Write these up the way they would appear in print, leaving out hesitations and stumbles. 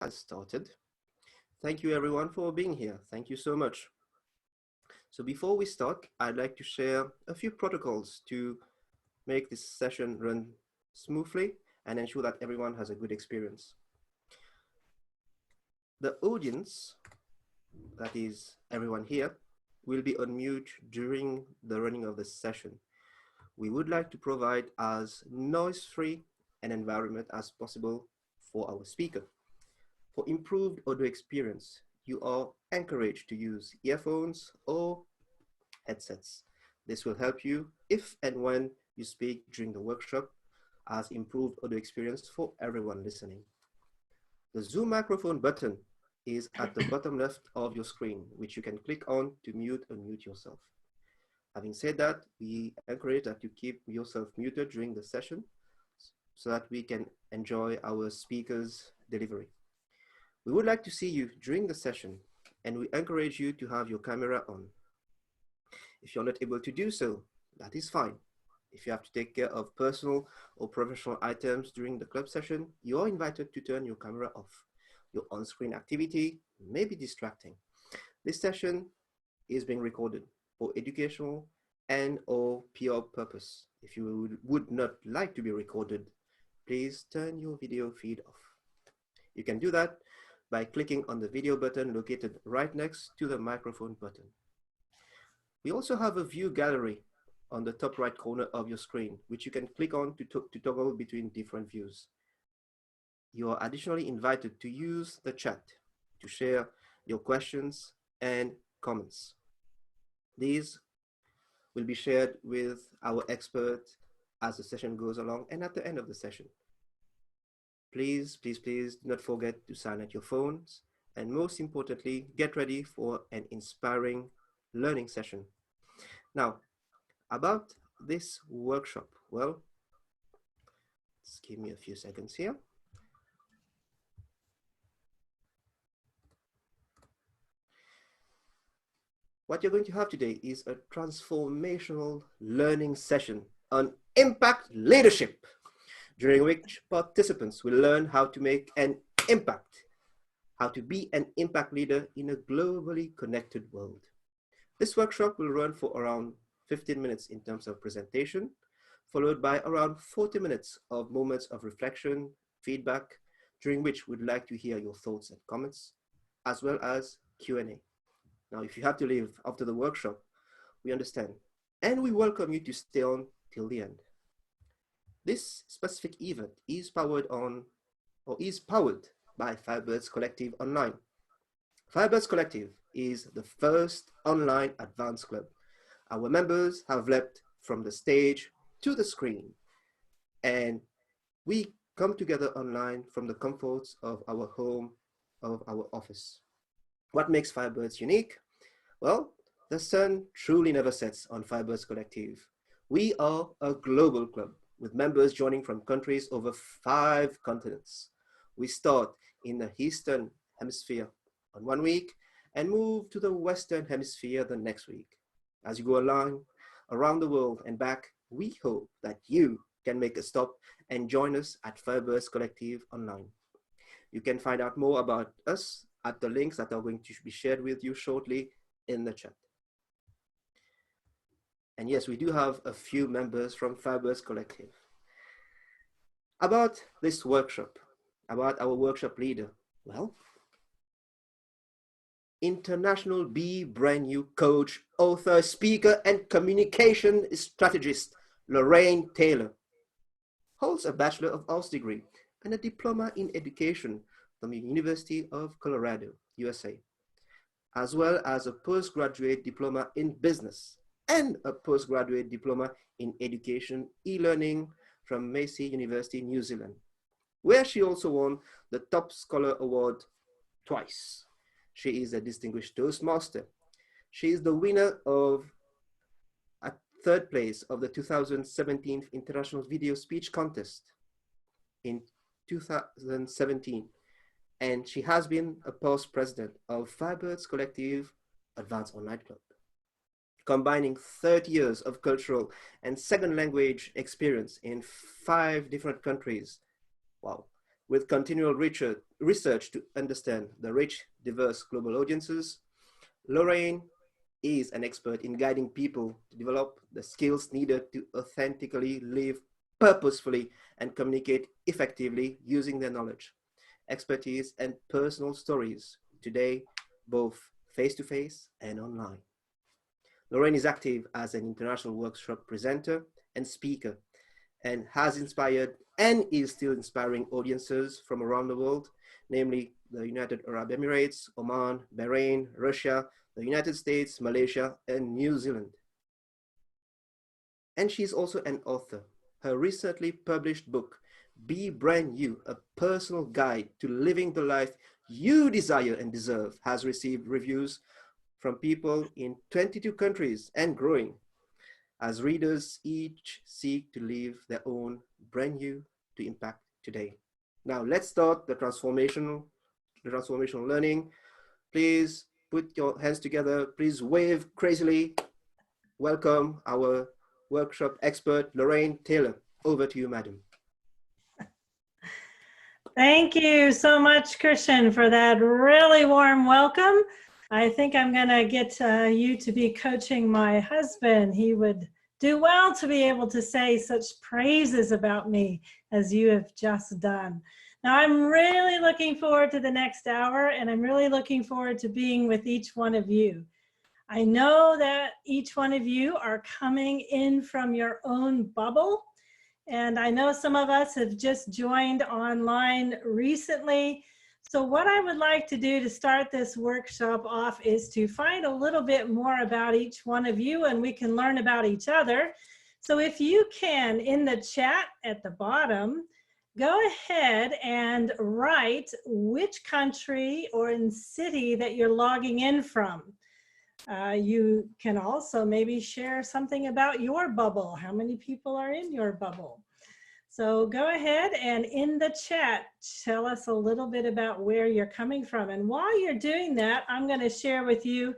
has started. Thank you everyone for being here. Thank you so much. So before we start, I'd like to share a few protocols to make this session run smoothly and ensure that everyone has a good experience. The audience, that is everyone here, will be on mute during the running of the session. We would like to provide as noise-free an environment as possible for our speaker. For improved audio experience, you are encouraged to use earphones or headsets. This will help you if and when you speak during the workshop as improved audio experience for everyone listening. The Zoom microphone button is at the bottom left of your screen, which you can click on to mute and mute yourself. Having said that, we encourage that you keep yourself muted during the session so that we can enjoy our speaker's delivery. We would like to see you during the session, and we encourage you to have your camera on. If you're not able to do so, that is fine. If you have to take care of personal or professional items during the club session, you are invited to turn your camera off. Your on-screen activity may be distracting. This session is being recorded for educational and or PR purpose. If you would not like to be recorded, please turn your video feed off. You can do that by clicking on the video button located right next to the microphone button. We also have a view gallery on the top right corner of your screen, which you can click on to toggle between different views. You are additionally invited to use the chat to share your questions and comments. These will be shared with our expert as the session goes along and at the end of the session. Please, please, please do not forget to silence your phones, and most importantly, get ready for an inspiring learning session. Now, about this workshop, well, just give me a few seconds here. What you're going to have today is a transformational learning session on impact leadership, during which participants will learn how to make an impact, how to be an impact leader in a globally connected world. This workshop will run for around 15 minutes in terms of presentation, followed by around 40 minutes of moments of reflection, feedback, during which we'd like to hear your thoughts and comments, as well as Q&A. Now, if you have to leave after the workshop, we understand, and we welcome you to stay on till the end. This specific event is powered by Firebirds Collective Online. Firebirds Collective is the first online advanced club. Our members have leapt from the stage to the screen, and we come together online from the comforts of our home, of our office. What makes Firebirds unique? Well, the sun truly never sets on Firebirds Collective. We are a global club with members joining from countries over 5 continents. We start in the Eastern Hemisphere on one week and move to the Western Hemisphere the next week. As you go along around the world and back, we hope that you can make a stop and join us at Firebirds Collective Online. You can find out more about us at the links that are going to be shared with you shortly in the chat. And yes, we do have a few members from Firebirds Collective. About this workshop, about our workshop leader, well, international BrandYOU coach, author, speaker, and communication strategist, Lorraine Taylor, holds a Bachelor of Arts degree and a diploma in education from the University of Colorado, USA, as well as a postgraduate diploma in business and a postgraduate diploma in education e-learning from Massey University, New Zealand, where she also won the Top Scholar Award twice. She is a distinguished Toastmaster. She is the winner of a 3rd place of the 2017 International Video Speech Contest in 2017. And she has been a past president of Firebirds Collective Advanced Online Club, combining 30 years of cultural and second language experience in 5 different countries. Wow. with continual research to understand the rich, diverse global audiences. Lorraine is an expert in guiding people to develop the skills needed to authentically live purposefully and communicate effectively using their knowledge, expertise, and personal stories, today, both face-to-face and online. Lorraine is active as an international workshop presenter and speaker, and has inspired and is still inspiring audiences from around the world, namely the United Arab Emirates, Oman, Bahrain, Russia, the United States, Malaysia, and New Zealand. And she's also an author. Her recently published book, Be Brand You, a personal guide to living the life you desire and deserve, has received reviews from people in 22 countries and growing, as readers each seek to live their own brand you to impact today. Now let's start the transformational learning. Please put your hands together. Please wave crazily. Welcome our workshop expert, Lorraine Taylor. Over to you, madam. Thank you so much, Christian, for that really warm welcome. I think I'm going to get you to be coaching my husband. He would do well to be able to say such praises about me as you have just done. Now, I'm really looking forward to the next hour, and I'm really looking forward to being with each one of you. I know that each one of you are coming in from your own bubble, and I know some of us have just joined online recently. So what I would like to do to start this workshop off is to find a little bit more about each one of you, and we can learn about each other. So if you can, in the chat at the bottom, go ahead and write which country or city that you're logging in from. You can also maybe share something about your bubble. How many people are in your bubble? So go ahead and in the chat, tell us a little bit about where you're coming from. And while you're doing that, I'm going to share with you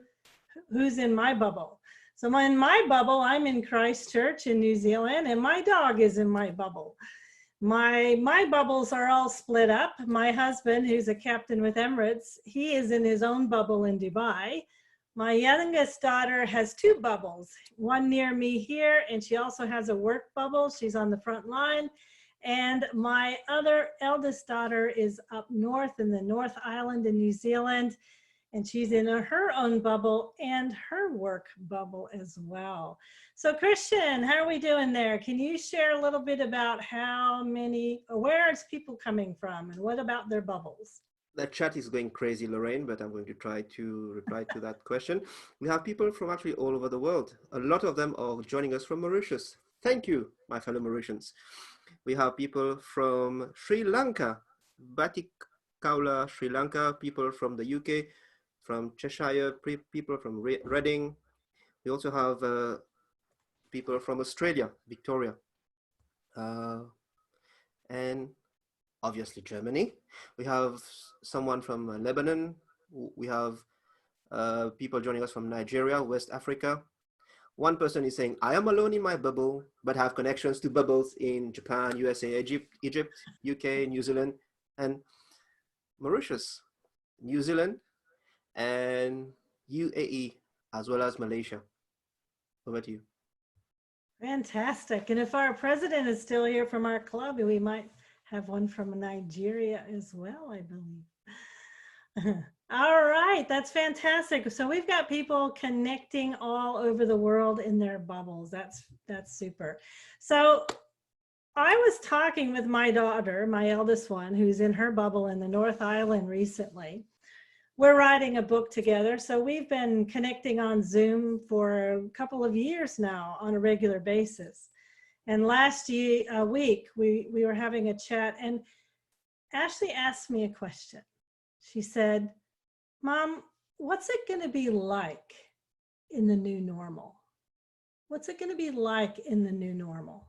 who's in my bubble. So in my bubble, I'm in Christchurch in New Zealand, and my dog is in my bubble. My bubbles are all split up. My husband, who's a captain with Emirates, he is in his own bubble in Dubai. My youngest daughter has two bubbles, one near me here, and she also has a work bubble. She's on the front line. And my other eldest daughter is up north in the North Island in New Zealand, and she's in her own bubble and her work bubble as well. So Christian, how are we doing there? Can you share a little bit about where is people coming from, and what about their bubbles? The chat is going crazy, Lorraine, but I'm going to try to reply to that question. We have people from actually all over the world. A lot of them are joining us from Mauritius. Thank you, my fellow Mauritians. We have people from Sri Lanka, Batik Kaula, Sri Lanka, people from the UK, from Cheshire, people from Reading. We also have people from Australia, Victoria, and obviously Germany. We have someone from Lebanon. We have people joining us from Nigeria, West Africa. One person is saying, I am alone in my bubble, but have connections to bubbles in Japan, USA, Egypt, UK, New Zealand, and Mauritius, New Zealand, and UAE, as well as Malaysia. Over to you. Fantastic. And if our president is still here from our club, we might have one from Nigeria as well, I believe. All right, that's fantastic. So we've got people connecting all over the world in their bubbles. That's super. So I was talking with my daughter, my eldest one, who's in her bubble in the North Island recently. We're writing a book together, so we've been connecting on Zoom for a couple of years now on a regular basis. And last week, we were having a chat, and Ashley asked me a question. She said, Mom, what's it going to be like in the new normal? What's it going to be like in the new normal?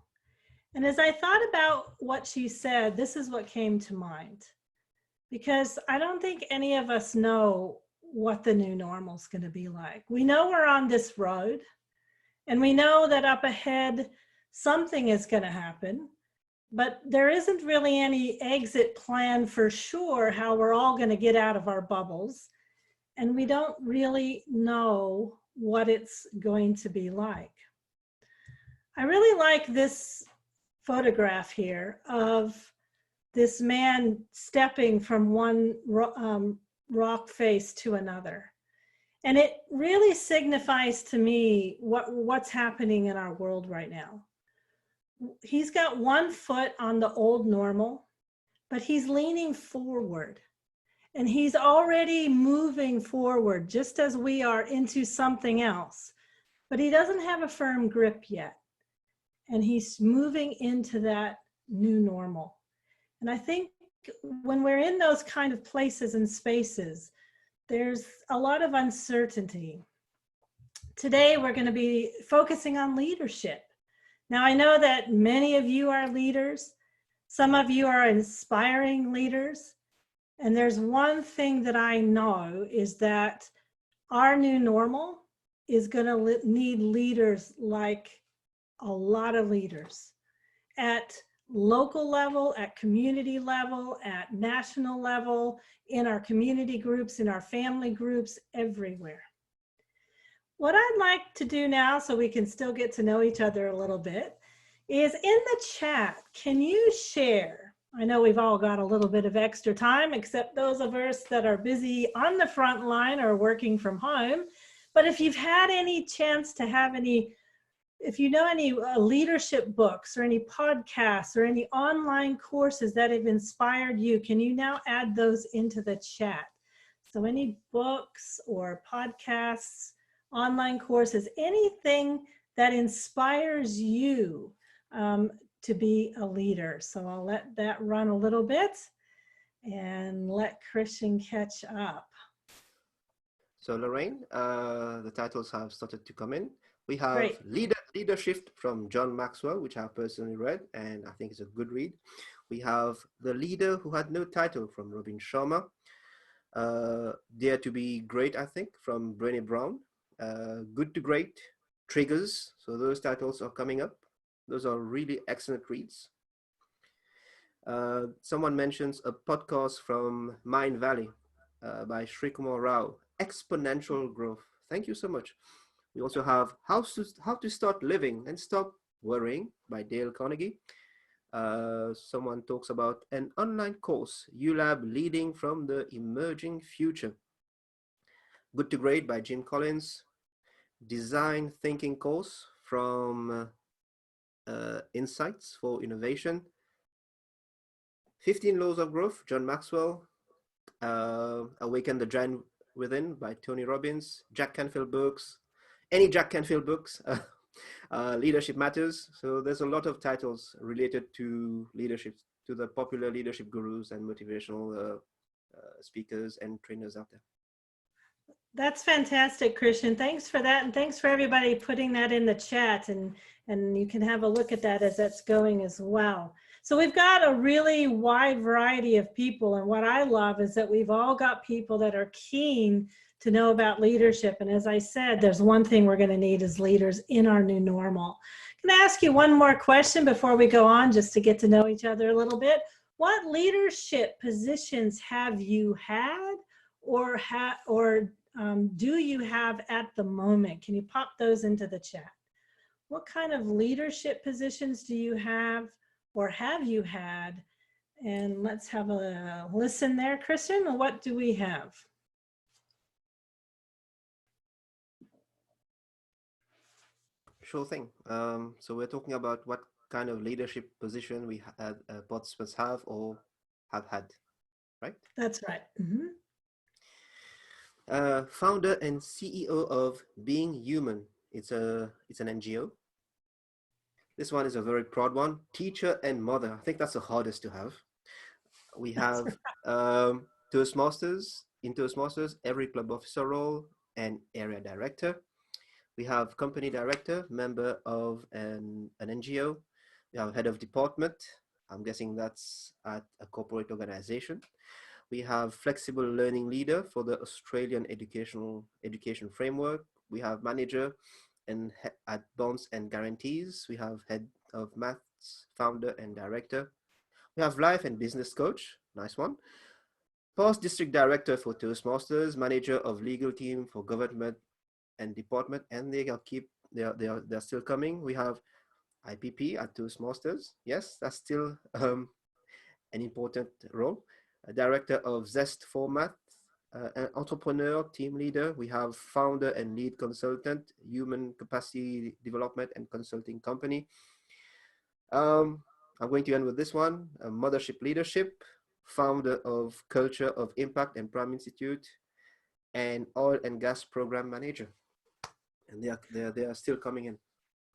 And as I thought about what she said, this is what came to mind. Because I don't think any of us know what the new normal is going to be like. We know we're on this road, and we know that up ahead, something is going to happen, but there isn't really any exit plan for sure how we're all going to get out of our bubbles. And we don't really know what it's going to be like. I really like this photograph here of this man stepping from one rock face to another. And it really signifies to me what's happening in our world right now. He's got one foot on the old normal, but he's leaning forward. And he's already moving forward, just as we are, into something else. But he doesn't have a firm grip yet. And he's moving into that new normal. And I think when we're in those kind of places and spaces, there's a lot of uncertainty. Today, we're going to be focusing on leadership. Now, I know that many of you are leaders. Some of you are inspiring leaders. And there's one thing that I know is that our new normal is going to need leaders, like a lot of leaders at local level, at community level, at national level, in our community groups, in our family groups, everywhere. What I'd like to do now, so we can still get to know each other a little bit, is in the chat, can you share? I know we've all got a little bit of extra time, except those of us that are busy on the front line or working from home. But if you've had any chance to have any, if you know any leadership books or any podcasts or any online courses that have inspired you, can you now add those into the chat? So any books or podcasts, online courses, anything that inspires you to be a leader. So I'll let that run a little bit and let Christian catch up. So Lorraine, the titles have started to come in. We have Great. Leadership from John Maxwell, which I've personally read, and I think it's a good read. We have The Leader Who Had No Title from Robin Sharma. Dare to Be Great, I think, from Brené Brown. Good to Great, Triggers. So those titles are coming up. Those are really excellent reads. Someone mentions a podcast from Mind Valley by Srikumar Rao, Exponential Growth. Thank you so much. We also have How to Start Living and Stop Worrying by Dale Carnegie. Someone talks about an online course, ULab Leading from the Emerging Future. Good to Great by Jim Collins. Design Thinking course from Insights for Innovation. 15 Laws of Growth, John Maxwell. Awaken the Giant Within by Tony Robbins. Jack Canfield books. Any Jack Canfield books. Leadership Matters. So there's a lot of titles related to leadership, to the popular leadership gurus and motivational speakers and trainers out there. That's fantastic, Christian. Thanks for that. And thanks for everybody putting that in the chat. And you can have a look at that as that's going as well. So we've got a really wide variety of people. And what I love is that we've all got people that are keen to know about leadership. And as I said, there's one thing we're going to need as leaders in our new normal. Can I ask you one more question before we go on, just to get to know each other a little bit? What leadership positions have you had or do you have at the moment? Can you pop those into the chat? What kind of leadership positions do you have or have you had? And let's have a listen there, Christian. What do we have? Sure thing. So we're talking about what kind of leadership position we had participants have or have had, right? That's right. Mm-hmm. Founder and CEO of Being Human. It's an NGO. This one is a very proud one. Teacher and mother. I think that's the hardest to have. We have Toastmasters, in Toastmasters, every club officer role and area director. We have company director, member of an NGO. We have head of department. I'm guessing that's at a corporate organization. We have flexible learning leader for the Australian education framework. We have manager and at bonds and guarantees. We have head of math founder and director. We have life and business coach, nice one. Past district director for Toastmasters, manager of legal team for government and department, and they're still coming. We have IPP at Toastmasters. Yes, that's still an important role. A director of Zest Format, an entrepreneur, team leader. We have founder and lead consultant, human capacity development and consulting company. I'm going to end with this one, mothership leadership, founder of Culture of Impact and Prime Institute, and oil and gas program manager. And they are still coming in.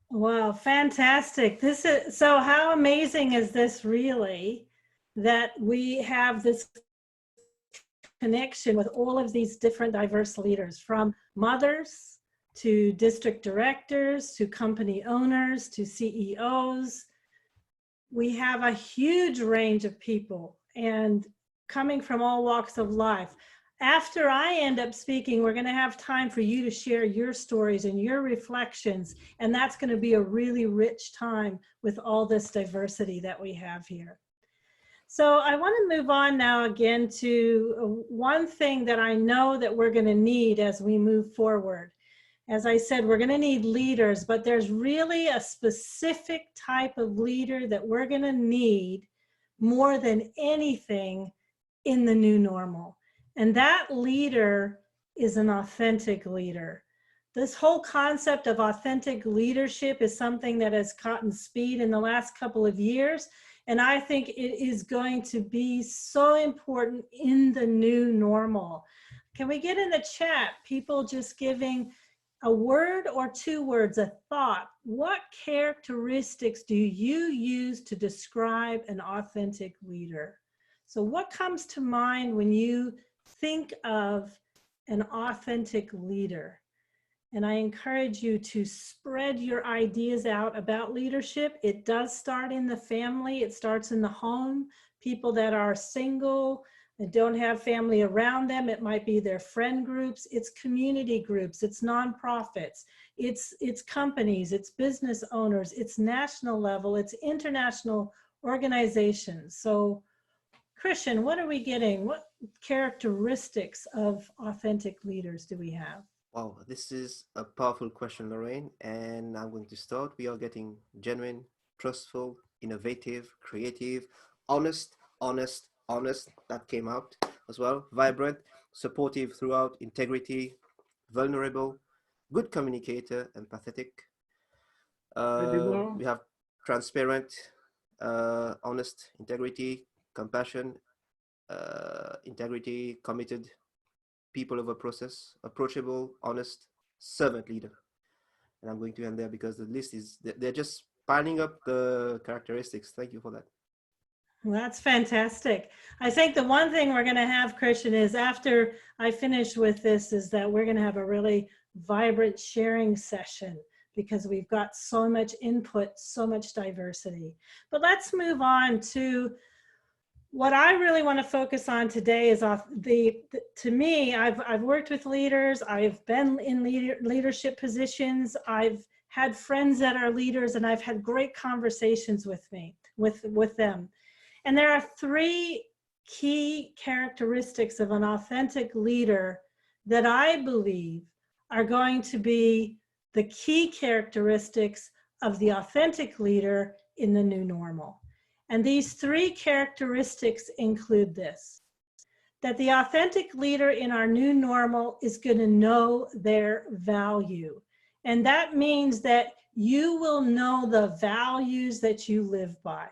Wow, fantastic. This is so how amazing is this really that we have this connection with all of these different diverse leaders, from mothers to district directors to company owners to CEOs. We have a huge range of people and coming from all walks of life. After I end up speaking, we're going to have time for you to share your stories and your reflections, and that's going to be a really rich time with all this diversity that we have here. So I want to move on now again to one thing that I know that we're going to need as we move forward. As I said, we're going to need leaders, but there's really a specific type of leader that we're going to need more than anything in the new normal. And that leader is an authentic leader. This whole concept of authentic leadership is something that has gotten speed in the last couple of years. And I think it is going to be so important in the new normal. Can we get in the chat, people just giving a word or two words, a thought? What characteristics do you use to describe an authentic leader? So what comes to mind when you think of an authentic leader? And I encourage you to spread your ideas out about leadership. It does start in the family. It starts in the home. People that are single and don't have family around them, it might be their friend groups, it's community groups, it's nonprofits, it's companies, it's business owners, it's national level, it's international organizations. So Christian, what are we getting? What characteristics of authentic leaders do we have? Wow, this is a powerful question, Lorraine, and I'm going to start. We are getting genuine, trustful, innovative, creative, honest, that came out as well, vibrant, supportive throughout, integrity, vulnerable, good communicator, empathetic. We have transparent, honest, integrity, compassion, integrity, committed, people over process, approachable, honest, servant leader. And I'm going to end there because the list is, they're just piling up the characteristics. Thank you for that. Well, that's fantastic. I think the one thing we're going to have, Christian, is after I finish with this, is that we're going to have a really vibrant sharing session because we've got so much input, so much diversity. But let's move on to what I really want to focus on today is to me, I've worked with leaders, I've been in leadership positions, I've had friends that are leaders, and I've had great conversations with them. And there are three key characteristics of an authentic leader that I believe are going to be the key characteristics of the authentic leader in the new normal. And these three characteristics include this: that the authentic leader in our new normal is going to know their value. And that means that you will know the values that you live by,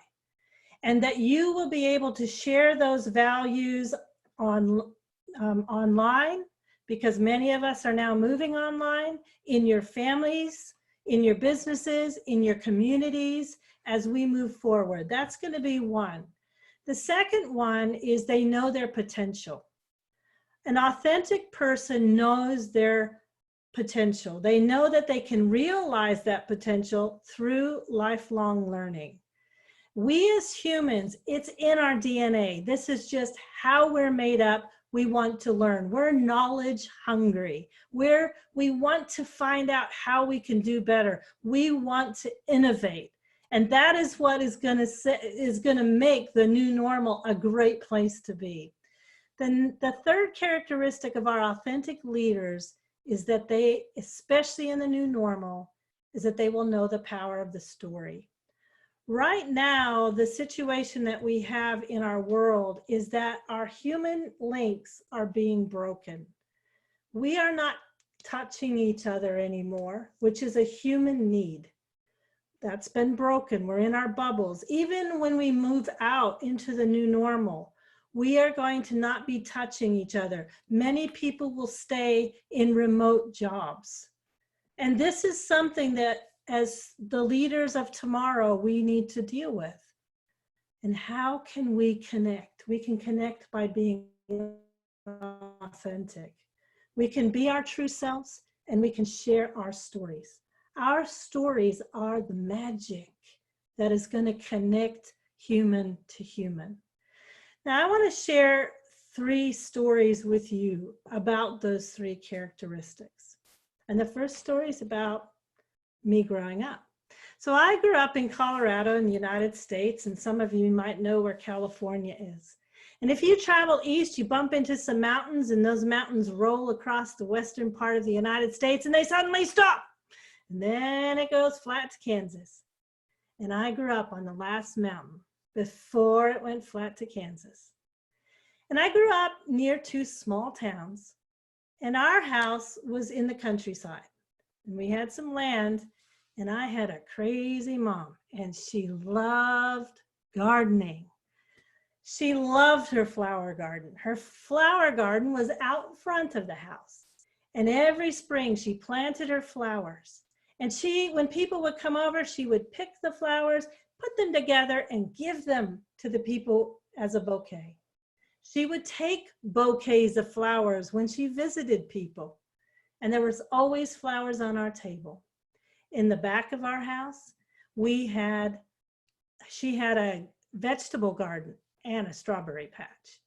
and that you will be able to share those values online, because many of us are now moving online, in your families, in your businesses, in your communities, as we move forward. That's going to be one. The second one is they know their potential. An authentic person knows their potential. They know that they can realize that potential through lifelong learning. We as humans, it's in our DNA. This is just how we're made up. We want to learn. We're knowledge hungry. We want to find out how we can do better. We want to innovate. And that is what is going to make the new normal a great place to be. Then the third characteristic of our authentic leaders is that they, especially in the new normal, is that they will know the power of the story. Right now, the situation that we have in our world is that our human links are being broken. We are not touching each other anymore, which is a human need. That's been broken. We're in our bubbles. Even when we move out into the new normal, we are going to not be touching each other. Many people will stay in remote jobs. And this is something that, as the leaders of tomorrow, we need to deal with. And how can we connect? We can connect by being authentic. We can be our true selves, and we can share our stories. Our stories are the magic that is going to connect human to human. Now, I want to share 3 stories with you about those 3 characteristics. And the first story is about me growing up. So I grew up in Colorado in the United States, and some of you might know where California is. And if you travel east, you bump into some mountains, and those mountains roll across the western part of the United States, and they suddenly stop. And then it goes flat to Kansas. And I grew up on the last mountain before it went flat to Kansas. And I grew up near 2 small towns, and our house was in the countryside. And we had some land, and I had a crazy mom, and she loved gardening. She loved her flower garden. Her flower garden was out front of the house. And every spring she planted her flowers. And when people would come over, she would pick the flowers, put them together, and give them to the people as a bouquet. She would take bouquets of flowers when she visited people. And there was always flowers on our table. In the back of our house, she had a vegetable garden and a strawberry patch.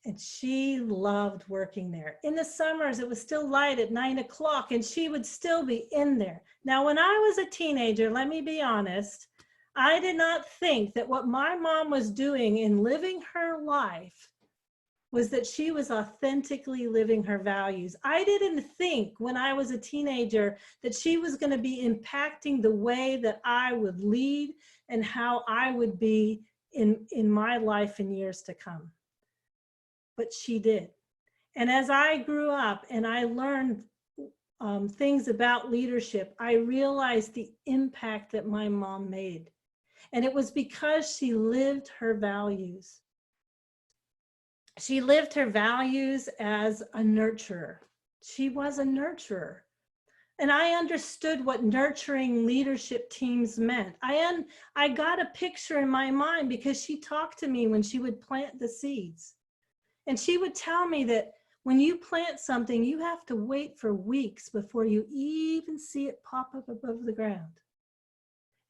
And she loved working there. In the summers, it was still light at 9 o'clock, and she would still be in there. Now, when I was a teenager, let me be honest, I did not think that what my mom was doing in living her life was that she was authentically living her values. I didn't think when I was a teenager that she was going to be impacting the way that I would lead and how I would be in my life in years to come. But she did. And as I grew up and I learned things about leadership, I realized the impact that my mom made. And it was because she lived her values. She lived her values as a nurturer. She was a nurturer. And I understood what nurturing leadership teams meant. I got a picture in my mind because she talked to me when she would plant the seeds. And she would tell me that when you plant something, you have to wait for weeks before you even see it pop up above the ground.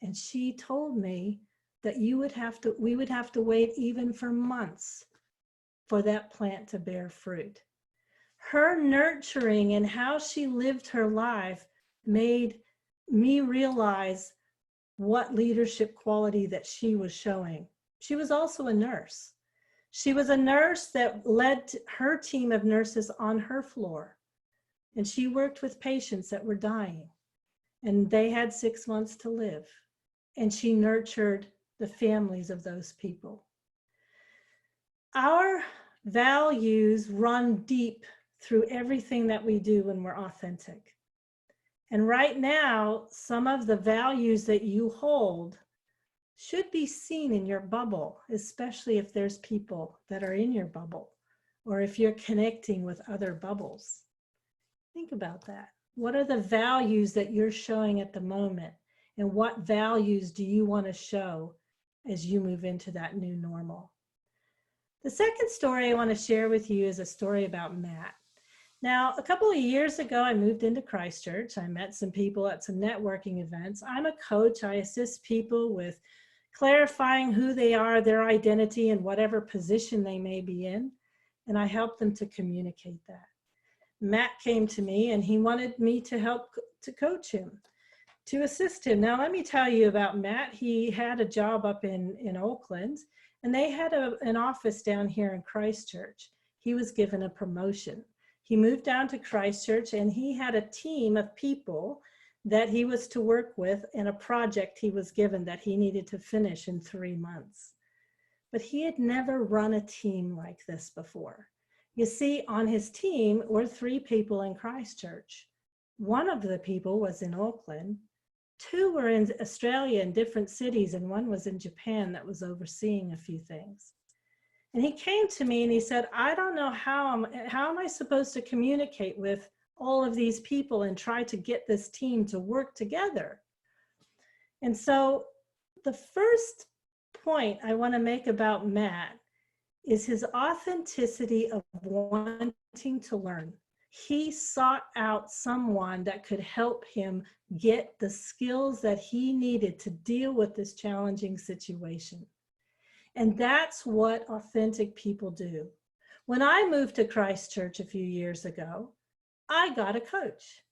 And she told me that we would have to wait even for months for that plant to bear fruit. Her nurturing and how she lived her life made me realize what leadership quality that she was showing. She was also a nurse. She was a nurse that led her team of nurses on her floor. And she worked with patients that were dying. And they had 6 months to live. And she nurtured the families of those people. Our values run deep through everything that we do when we're authentic. And right now, some of the values that you hold should be seen in your bubble, especially if there's people that are in your bubble, or if you're connecting with other bubbles. Think about that. What are the values that you're showing at the moment? And what values do you want to show as you move into that new normal? The second story I want to share with you is a story about Matt. Now, a couple of years ago, I moved into Christchurch. I met some people at some networking events. I'm a coach. I assist people with clarifying who they are, their identity, and whatever position they may be in. And I help them to communicate that. Matt came to me and he wanted me to help to coach him. to assist him. Now, let me tell you about Matt. He had a job up in Oakland, and they had an office down here in Christchurch. He was given a promotion. He moved down to Christchurch, and he had a team of people that he was to work with in a project he was given that he needed to finish in 3 months. But he had never run a team like this before. You see, on his team were 3 people in Christchurch. One of the people was in Auckland, 2 were in Australia in different cities, and 1 was in Japan that was overseeing a few things. And he came to me and he said, I don't know how am I supposed to communicate with all of these people and try to get this team to work together. And so the first point I want to make about Matt is his authenticity of wanting to learn. He sought out someone that could help him get the skills that he needed to deal with this challenging situation. And that's what authentic people do. When I moved to Christchurch a few years ago, I got a coach.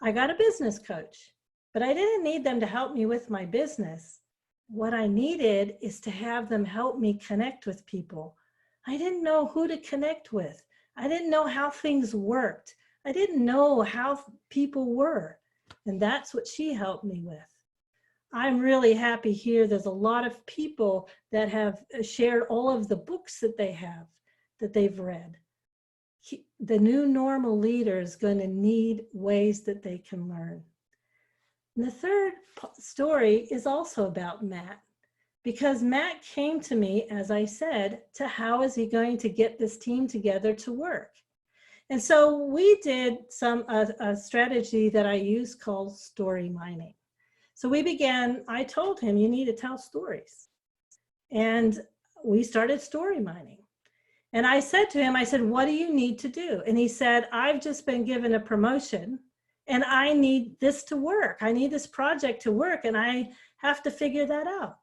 I got a business coach, but I didn't need them to help me with my business. What I needed is to have them help me connect with people. I didn't know who to connect with. I didn't know how things worked. I didn't know how people were. And that's what she helped me with. I'm really happy here. There's a lot of people that have shared all of the books that they've read. The new normal leader is going to need ways that they can learn. And the third story is also about Matt, because Matt came to me, as I said, to how is he going to get this team together to work. And so we did a strategy that I use called story mining. So I told him, you need to tell stories. And we started story mining. And I said to him, I said, what do you need to do? And he said, I've just been given a promotion and I need this to work. I need this project to work and I have to figure that out.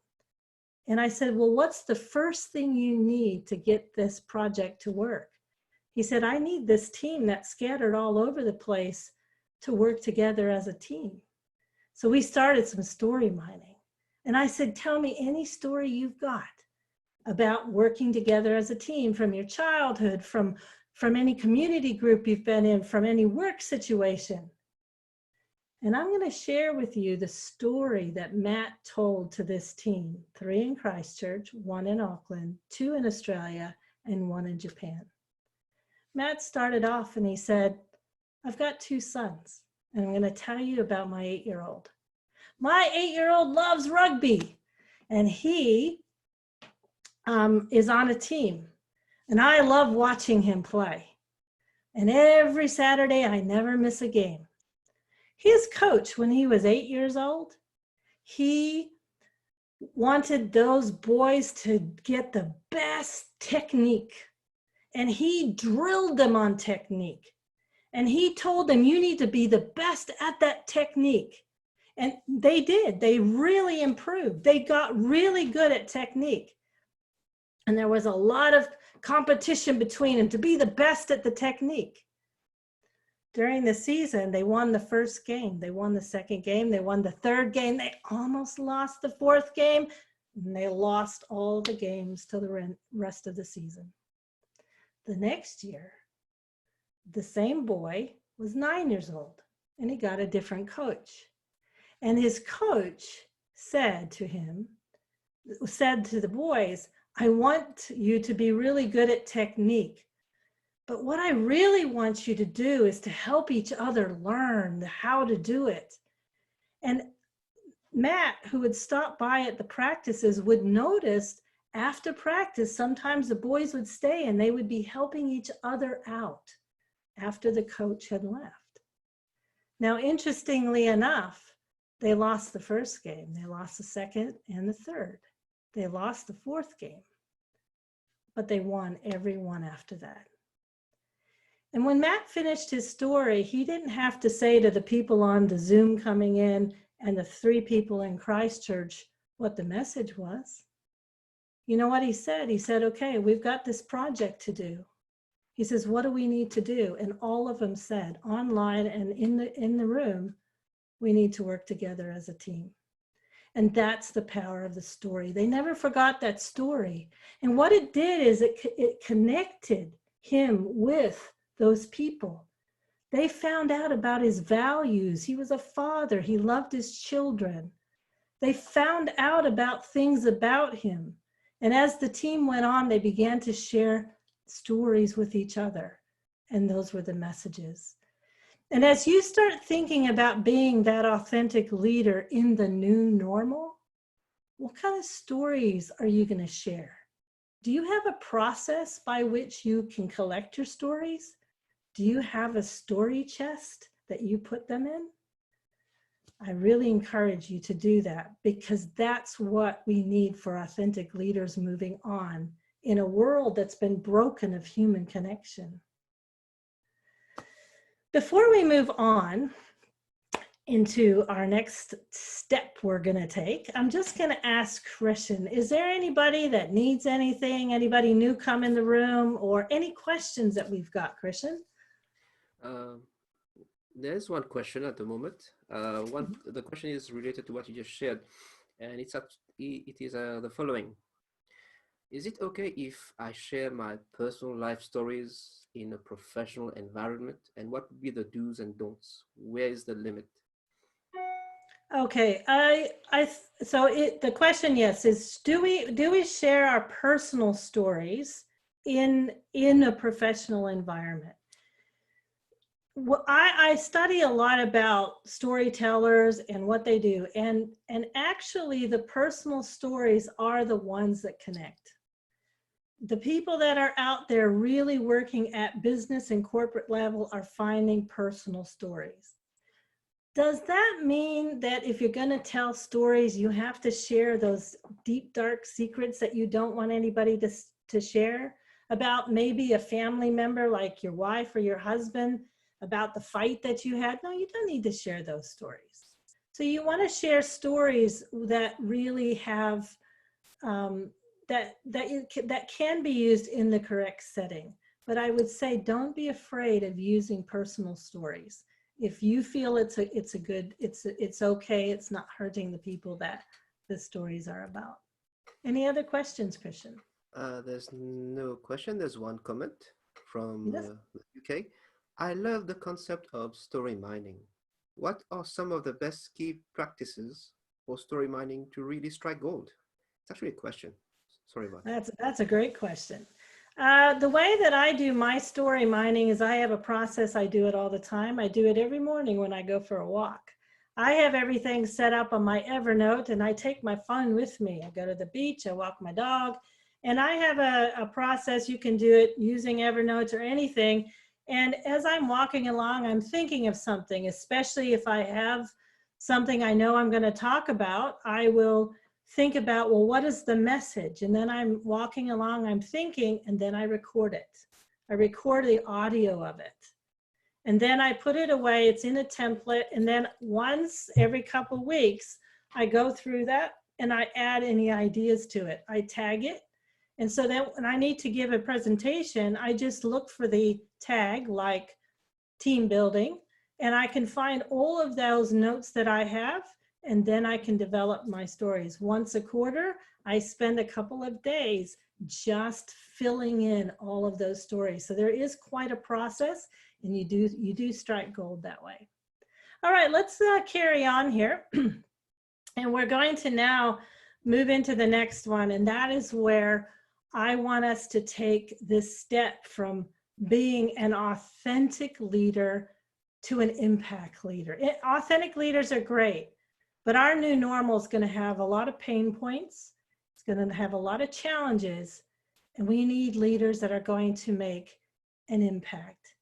And I said, well, what's the first thing you need to get this project to work? He said, I need this team that's scattered all over the place to work together as a team. So we started some story mining. And I said, tell me any story you've got about working together as a team from your childhood, from any community group you've been in, from any work situation. And I'm going to share with you the story that Matt told to this team, 3 in Christchurch, 1 in Auckland, 2 in Australia, and 1 in Japan. Matt started off and he said, I've got 2 sons, and I'm going to tell you about my 8-year-old. My 8-year-old loves rugby, and he is on a team, and I love watching him play. And every Saturday, I never miss a game. His coach, when he was 8 years old, he wanted those boys to get the best technique, and he drilled them on technique. And he told them, you need to be the best at that technique. And they did. They really improved. They got really good at technique. And there was a lot of competition between them to be the best at the technique. During the season, they won the first game. They won the second game. They won the third game. They almost lost the 4th game. And they lost all the games till the rest of the season. The next year, the same boy was 9 years old, and he got a different coach. And his coach said to the boys, I want you to be really good at technique, but what I really want you to do is to help each other learn how to do it. And Matt, who would stop by at the practices, would notice after practice, sometimes the boys would stay and they would be helping each other out after the coach had left. Now, interestingly enough, they lost the first game. They lost the second and the third. They lost the 4th game, but they won every one after that. And when Matt finished his story, he didn't have to say to the people on the Zoom coming in and the 3 people in Christchurch what the message was. You know what he said? He said, okay, we've got this project to do. He says, what do we need to do? And all of them said, online and in the room, We need to work together as a team. And that's the power of the story. They never forgot that story. And what it did is it connected him with those people. They found out about his values. He was a father. He loved his children. They found out about things about him. And as the team went on, they began to share stories with each other. And those were the messages. And as you start thinking about being that authentic leader in the new normal, what kind of stories are you going to share? Do you have a process by which you can collect your stories? Do you have a story chest that you put them in? I really encourage you to do that, because that's what we need for authentic leaders moving on in a world that's been broken of human connection. Before we move on into our next step we're going to take, I'm just going to ask Christian, is there anybody that needs anything, anybody new come in the room, or any questions that we've got, Christian? There's one question at the moment. The question is related to what you just shared, and it is the following. Is it okay if I share my personal life stories in a professional environment? And what would be the do's and don'ts? Where is the limit? Okay, the question, yes, is do we share our personal stories in a professional environment? Well, I study a lot about storytellers and what they do, and actually the personal stories are the ones that connect. The people that are out there really working at business and corporate level are finding personal stories. Does that mean that if you're going to tell stories, you have to share those deep, dark secrets that you don't want anybody to share about maybe a family member like your wife or your husband, about the fight that you had? No, you don't need to share those stories. So you want to share stories that really have, that can be used in the correct setting. But I would say don't be afraid of using personal stories. If you feel it's okay, it's not hurting the people that the stories are about. Any other questions, Christian? There's no question. There's one comment from Yes. the UK. I love the concept of story mining. What are some of the best key practices for story mining to really strike gold? It's actually a question. Sorry about that. That's a great question. The way that I do my story mining is I have a process. I do it all the time. I do it every morning when I go for a walk. I have everything set up on my Evernote, and I take my phone with me. I go to the beach, I walk my dog, and I have a process. You can do it using Evernote or anything. And as I'm walking along, I'm thinking of something, especially if I have something I know I'm going to talk about, I will think about, well, what is the message? And then I'm walking along, I'm thinking, and then I record it. I record the audio of it. And then I put it away, it's in a template. And then once every couple weeks, I go through that and I add any ideas to it. I tag it. And so that when I need to give a presentation, I just look for the tag like team building, and I can find all of those notes that I have, and then I can develop my stories. Once a quarter, I spend a couple of days just filling in all of those stories. So there is quite a process, and you do strike gold that way. All right, let's carry on here. And we're going to now move into the next one, and that is where I want us to take this step from being an authentic leader to an impact leader. Authentic leaders are great, but our new normal is going to have a lot of pain points. It's going to have a lot of challenges, and we need leaders that are going to make an impact.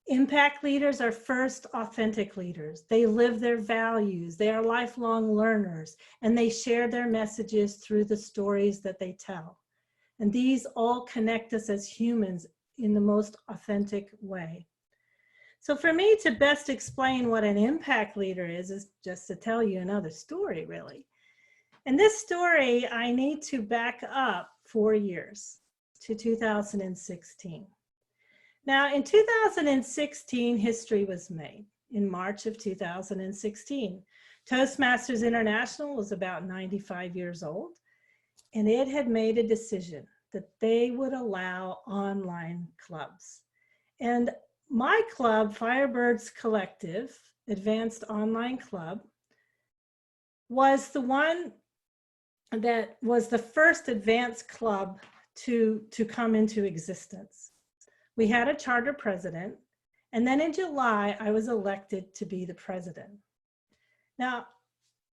Impact leaders are first authentic leaders. They live their values. They are lifelong learners, and they share their messages through the stories that they tell. And these all connect us as humans in the most authentic way. So for me to best explain what an impact leader is just to tell you another story, really. And this story, I need to back up 4 years to 2016. Now, in 2016, history was made. in March of 2016. Toastmasters International was about 95 years old, and it had made a decision that they would allow online clubs. And my club, Firebirds Collective, Advanced Online Club, was the one that was the first advanced club to come into existence. We had a charter president, and then in July, I was elected to be the president. Now,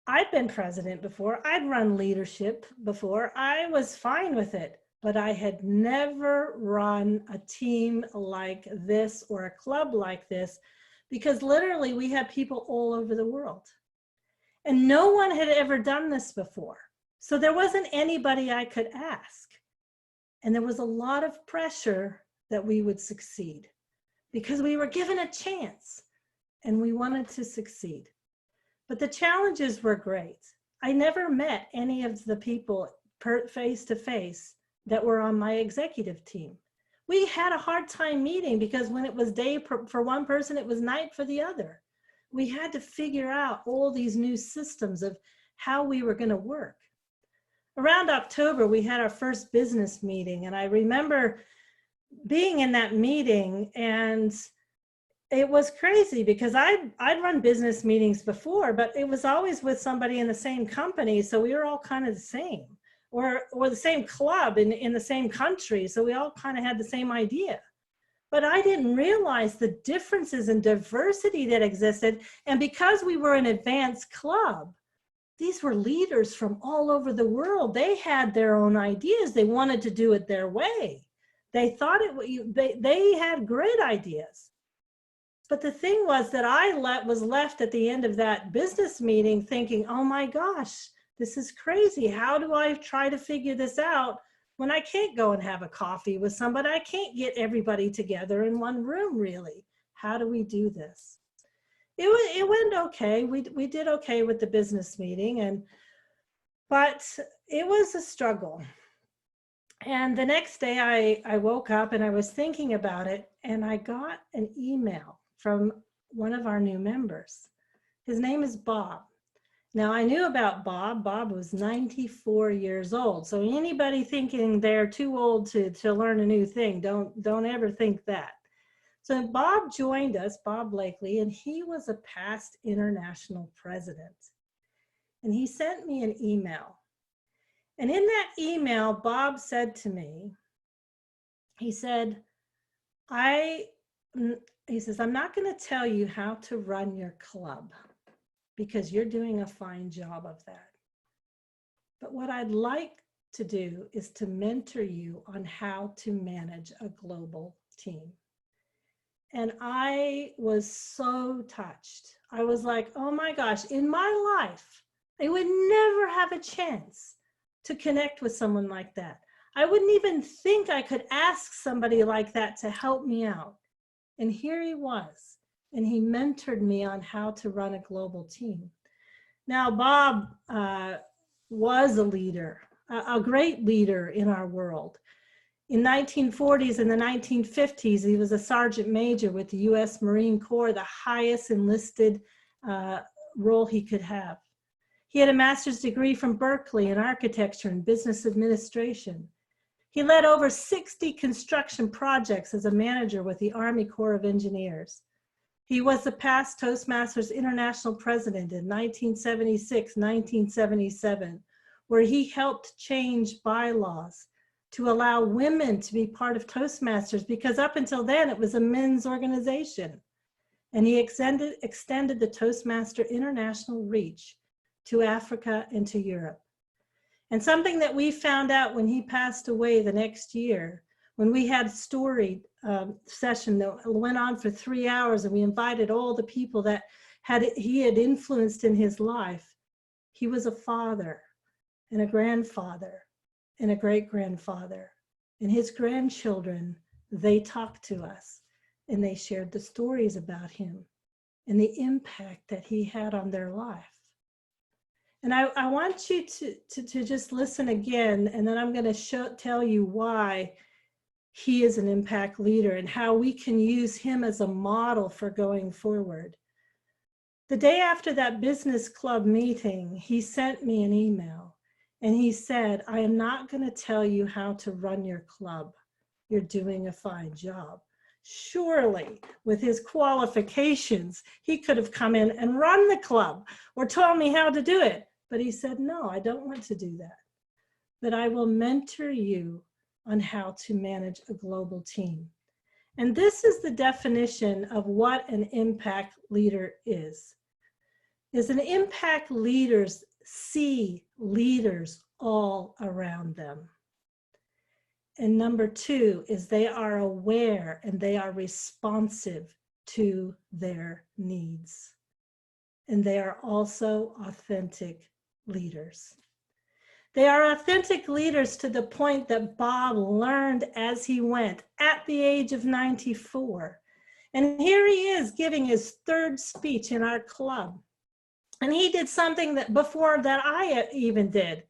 I'd been president before, I'd run leadership before, I was fine with it, but I had never run a team like this or a club like this, because literally we had people all over the world. And no one had ever done this before. So there wasn't anybody I could ask. And there was a lot of pressure that we would succeed because we were given a chance and we wanted to succeed. But the challenges were great. I never met any of the people face to face that were on my executive team. We had a hard time meeting because when it was day for one person, it was night for the other. We had to figure out all these new systems of how we were going to work. Around October, we had our first business meeting, and I remember being in that meeting, and it was crazy because I'd run business meetings before, but it was always with somebody in the same company, so we were all kind of the same, or the same club in the same country, so we all kind of had the same idea. But I didn't realize the differences in diversity that existed, and because we were an advanced club, these were leaders from all over the world. They had their own ideas. They wanted to do it their way. They thought they had great ideas. But the thing was that I was left at the end of that business meeting thinking, oh my gosh, this is crazy. How do I try to figure this out when I can't go and have a coffee with somebody? I can't get everybody together in one room, really. How do we do this? It went okay. We did okay with the business meeting, but it was a struggle. And the next day I woke up and I was thinking about it, and I got an email from one of our new members. His name is Bob. Now I knew about Bob. Bob was 94 years old. So anybody thinking they're too old to learn a new thing, don't ever think that. So Bob joined us, Bob Blakely, and he was a past international president. And he sent me an email. And in that email, Bob said to me, he said, I'm not going to tell you how to run your club because you're doing a fine job of that. But what I'd like to do is to mentor you on how to manage a global team. And I was so touched. I was like, oh my gosh, in my life, I would never have a chance to connect with someone like that. I wouldn't even think I could ask somebody like that to help me out. And here he was, and he mentored me on how to run a global team. Now, Bob was a leader, a great leader in our world. In 1940s and the 1950s, he was a sergeant major with the U.S. Marine Corps, the highest enlisted role he could have. He had a master's degree from Berkeley in architecture and business administration. He led over 60 construction projects as a manager with the Army Corps of Engineers. He was the past Toastmasters International president in 1976, 1977, where he helped change bylaws to allow women to be part of Toastmasters, because up until then it was a men's organization. And he extended the Toastmaster International reach to Africa and to Europe. And something that we found out when he passed away the next year, when we had a story session that went on for 3 hours, and we invited all the people that he had influenced in his life, he was a father and a grandfather and a great-grandfather. And his grandchildren, they talked to us and they shared the stories about him and the impact that he had on their life. And I want you to just listen again, and then I'm going to tell you why he is an impact leader and how we can use him as a model for going forward. The day after that business club meeting, he sent me an email and he said, I am not going to tell you how to run your club. You're doing a fine job. Surely, with his qualifications, he could have come in and run the club or told me how to do it. But he said, no, I don't want to do that. But I will mentor you on how to manage a global team. And this is the definition of what an impact leader is an impact leaders see leaders all around them. And number 2 is they are aware and they are responsive to their needs. And they are also authentic leaders. They are authentic leaders to the point that Bob learned as he went at the age of 94. And here he is giving his 3rd speech in our club. And he did something that before that I even did,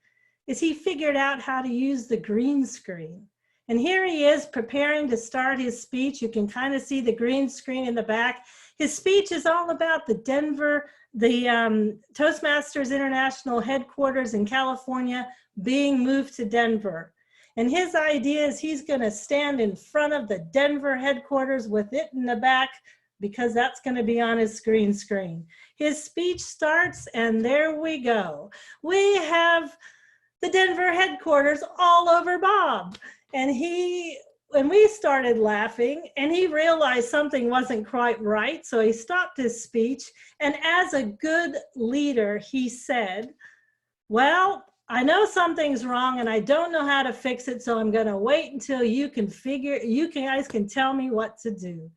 is he figured out how to use the green screen. And here he is preparing to start his speech. You can kind of see the green screen in the back. His speech is all about the Toastmasters International headquarters in California being moved to Denver. And his idea is he's going to stand in front of the Denver headquarters with it in the back because that's going to be on his green screen. His speech starts and there we go. We have the Denver headquarters all over Bob. And we started laughing and he realized something wasn't quite right. So he stopped his speech. And as a good leader, he said, well, I know something's wrong and I don't know how to fix it. So I'm going to wait until you guys can tell me what to do.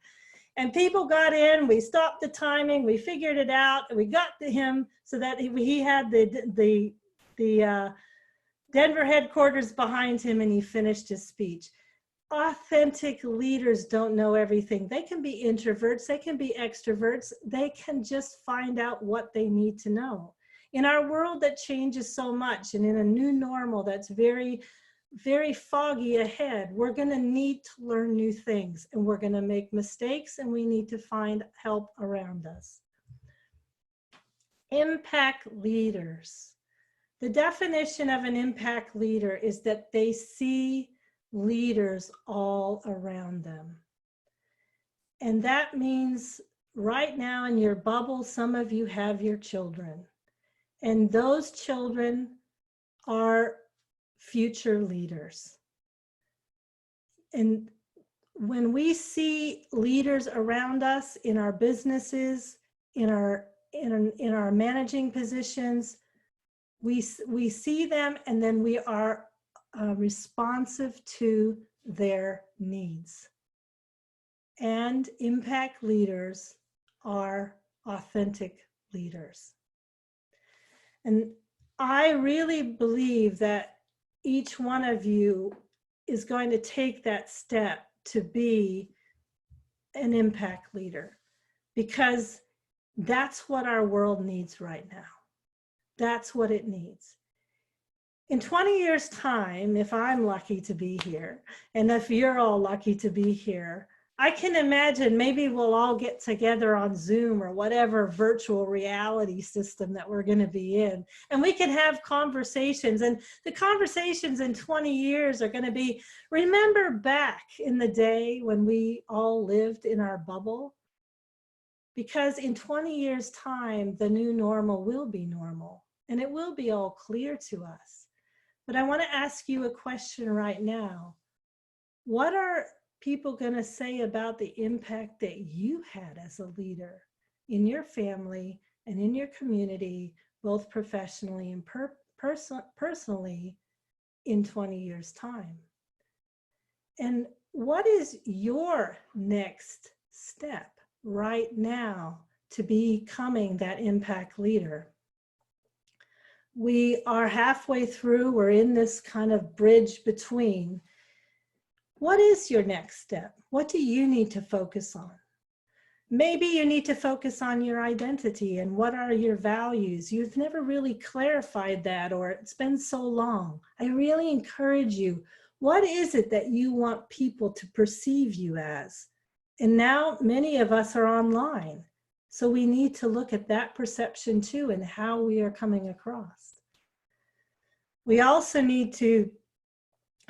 And people got in, we stopped the timing, we figured it out, and we got to him so that he had the Denver headquarters behind him and he finished his speech. Authentic leaders don't know everything. They can be introverts, they can be extroverts, they can just find out what they need to know. In our world that changes so much and in a new normal that's very, very foggy ahead, we're going to need to learn new things and we're going to make mistakes and we need to find help around us. Impact leaders. The definition of an impact leader is that they see leaders all around them. And that means right now in your bubble, some of you have your children. And those children are future leaders. And when we see leaders around us in our businesses, in our managing positions, we see them and then we are responsive to their needs. And impact leaders are authentic leaders. And I really believe that each one of you is going to take that step to be an impact leader because that's what our world needs right now. That's what it needs. In 20 years' time, if I'm lucky to be here, and if you're all lucky to be here, I can imagine maybe we'll all get together on Zoom or whatever virtual reality system that we're going to be in, and we can have conversations. And the conversations in 20 years are going to be, remember back in the day when we all lived in our bubble? Because in 20 years' time, the new normal will be normal, and it will be all clear to us. But I want to ask you a question right now. What are people going to say about the impact that you had as a leader in your family and in your community, both professionally and personally in 20 years' time? And what is your next step right now to becoming that impact leader? We are halfway through, we're in this kind of bridge between. What is your next step? What do you need to focus on? Maybe you need to focus on your identity and what are your values. You've never really clarified that, or it's been so long. I really encourage you. What is it that you want people to perceive you as? And now many of us are online. So we need to look at that perception too and how we are coming across. We also need to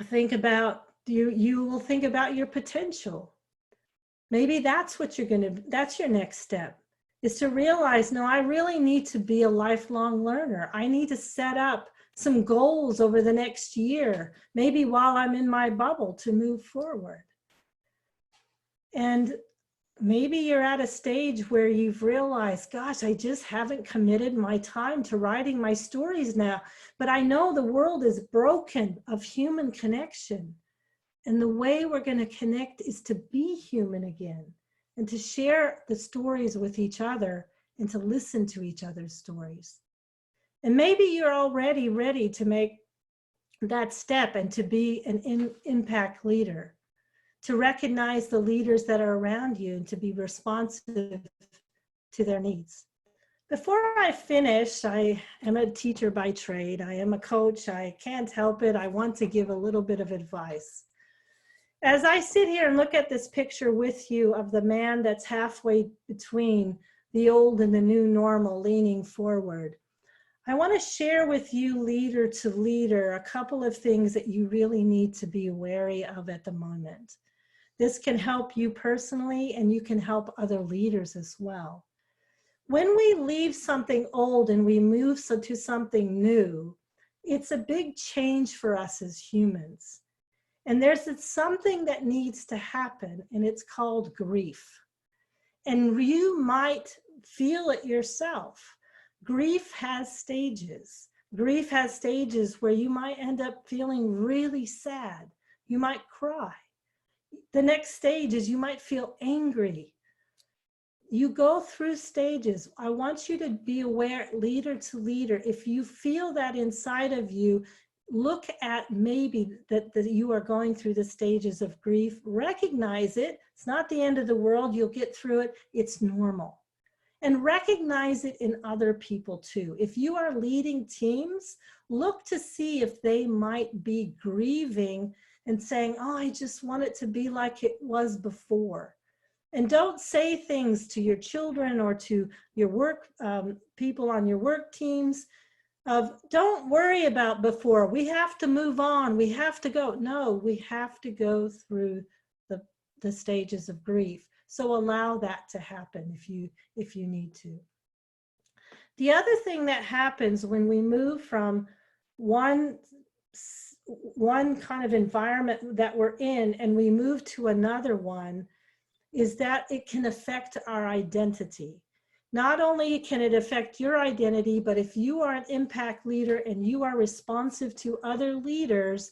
think about, you will think about your potential. Maybe that's what that's your next step, is to realize, no, I really need to be a lifelong learner. I need to set up some goals over the next year, maybe while I'm in my bubble, to move forward. And maybe you're at a stage where you've realized, gosh, I just haven't committed my time to writing my stories now, but I know the world is broken of human connection. And the way we're going to connect is to be human again and to share the stories with each other and to listen to each other's stories. And maybe you're already ready to make that step and to be an impact leader, to recognize the leaders that are around you and to be responsive to their needs. Before I finish, I am a teacher by trade. I am a coach. I can't help it. I want to give a little bit of advice. As I sit here and look at this picture with you of the man that's halfway between the old and the new normal, leaning forward, I want to share with you, leader to leader, a couple of things that you really need to be wary of at the moment. This can help you personally, and you can help other leaders as well. When we leave something old and we move to something new, it's a big change for us as humans. And there's something that needs to happen, and it's called grief. And you might feel it yourself. Grief has stages. Grief has stages where you might end up feeling really sad. You might cry. The next stage is you might feel angry. You go through stages. I want you to be aware, leader to leader, if you feel that inside of you, look at maybe that you are going through the stages of grief. Recognize it. It's not the end of the world. You'll get through it. It's normal. And recognize it in other people too. If you are leading teams, look to see if they might be grieving and saying, oh, I just want it to be like it was before. And don't say things to your children or to your work, people on your work teams of, don't worry about before. We have to move on. We have to go. No, we have to go through the stages of grief. So allow that to happen if you need to. The other thing that happens when we move from one kind of environment that we're in and we move to another one is that it can affect our identity. Not only can it affect your identity, but if you are an impact leader and you are responsive to other leaders,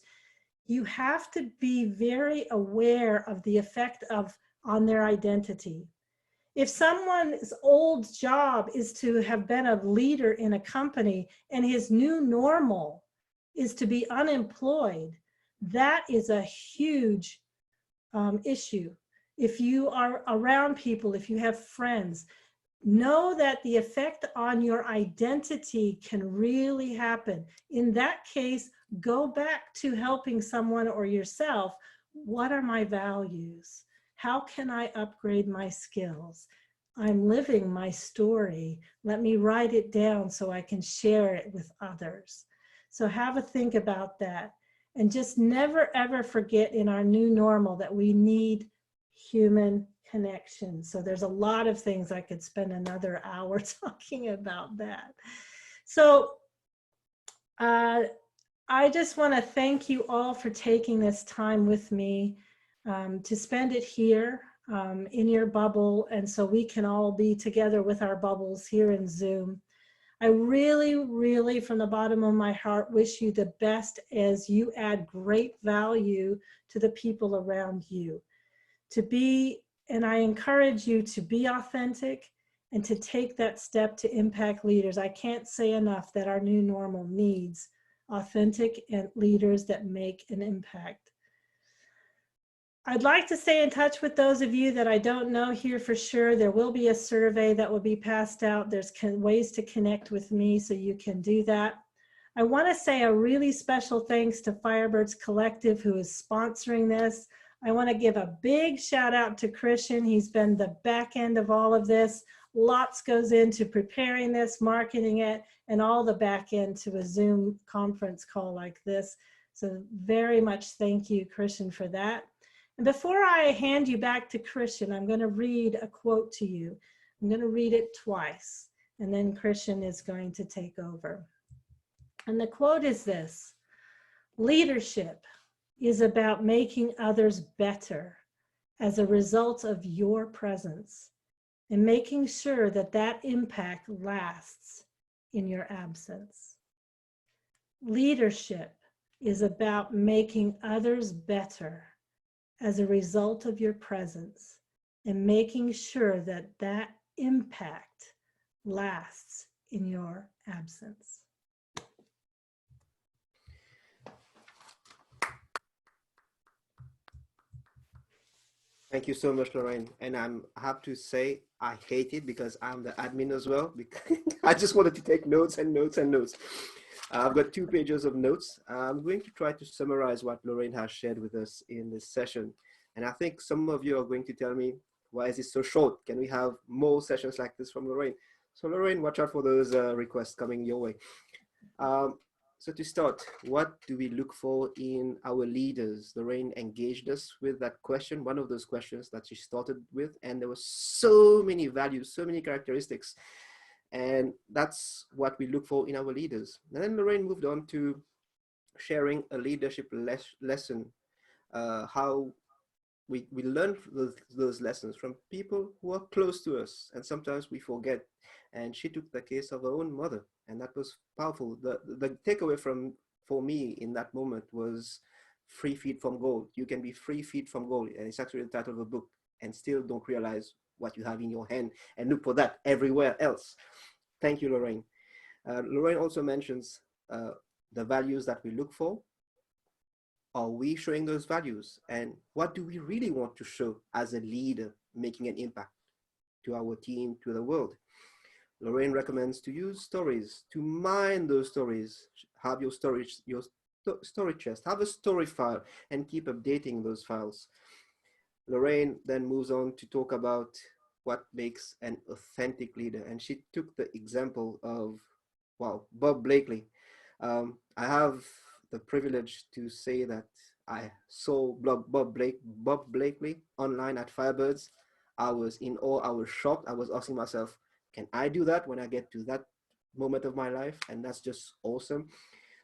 you have to be very aware of the effect on their identity. If someone's old job is to have been a leader in a company and his new normal is to be unemployed, that is a huge issue. If you are around people, if you have friends, know that the effect on your identity can really happen. In that case, go back to helping someone or yourself. What are my values? How can I upgrade my skills? I'm living my story. Let me write it down so I can share it with others. So have a think about that. And just never, ever forget in our new normal that we need human connection. So there's a lot of things. I could spend another hour talking about that. So I just want to thank you all for taking this time with me to spend it here in your bubble, and so we can all be together with our bubbles here in Zoom. I really, really, from the bottom of my heart, wish you the best as you add great value to the people around you. And I encourage you to be authentic and to take that step to impact leaders. I can't say enough that our new normal needs authentic and leaders that make an impact. I'd like to stay in touch with those of you that I don't know here for sure. There will be a survey that will be passed out. There's ways to connect with me, so you can do that. I want to say a really special thanks to Firebirds Collective, who is sponsoring this. I want to give a big shout out to Christian. He's been the back end of all of this. lots goes into preparing this, marketing it, and all the back end to a Zoom conference call like this. So very much thank you, Christian, for that. And before I hand you back to Christian, I'm going to read a quote to you. I'm going to read it twice, and then Christian is going to take over. And the quote is this: leadership is about making others better as a result of your presence and making sure that that impact lasts in your absence. Leadership is about making others better as a result of your presence and making sure that that impact lasts in your absence. Thank you so much, Lorraine. And I have to say, I hate it because I'm the admin as well. Because I just wanted to take notes and notes and notes. I've got 2 pages of notes. I'm going to try to summarize what Lorraine has shared with us in this session. And I think some of you are going to tell me, why is it so short? Can we have more sessions like this from Lorraine? So Lorraine, watch out for those requests coming your way. So to start, what do we look for in our leaders? Lorraine engaged us with that question, one of those questions that she started with, and there were so many values, so many characteristics. And that's what we look for in our leaders. And then Lorraine moved on to sharing a leadership lesson, how we learn those lessons from people who are close to us, and sometimes we forget. And she took the case of her own mother, and that was powerful. The takeaway for me in that moment was 3 feet from gold. You can be 3 feet from gold, and it's actually the title of a book, and still don't realize what you have in your hand, and look for that everywhere else. Thank you, Lorraine. Lorraine also mentions the values that we look for. Are we showing those values? And what do we really want to show as a leader making an impact to our team, to the world? Lorraine recommends to use stories, to mine those stories, have your story chest, have a story file, and keep updating those files. Lorraine then moves on to talk about what makes an authentic leader. And she took the example of, wow, Bob Blakely. I have the privilege to say that I saw Bob Blakely online at Firebirds. I was in awe, I was shocked. I was asking myself, can I do that when I get to that moment of my life? And that's just awesome.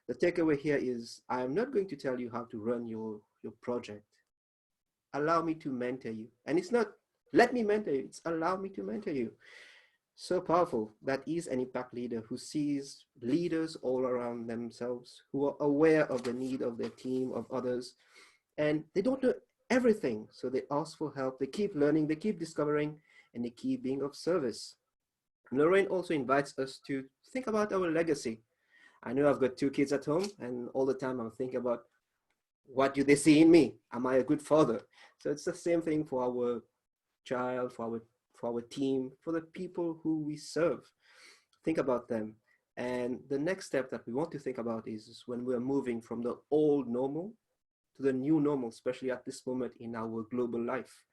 The takeaway here is, I'm not going to tell you how to run your project. Allow me to mentor you. And it's not, let me mentor you, it's allow me to mentor you. So powerful. That is an impact leader who sees leaders all around themselves, who are aware of the need of their team, of others, and they don't know everything. So they ask for help, they keep learning, they keep discovering, and they keep being of service. Lorraine also invites us to think about our legacy. I know I've got 2 kids at home, and all the time I'm thinking about, what do they see in me? Am I a good father? So it's the same thing for our child, for our team, for the people who we serve. Think about them. And the next step that we want to think about is when we're moving from the old normal to the new normal, especially at this moment in our global life.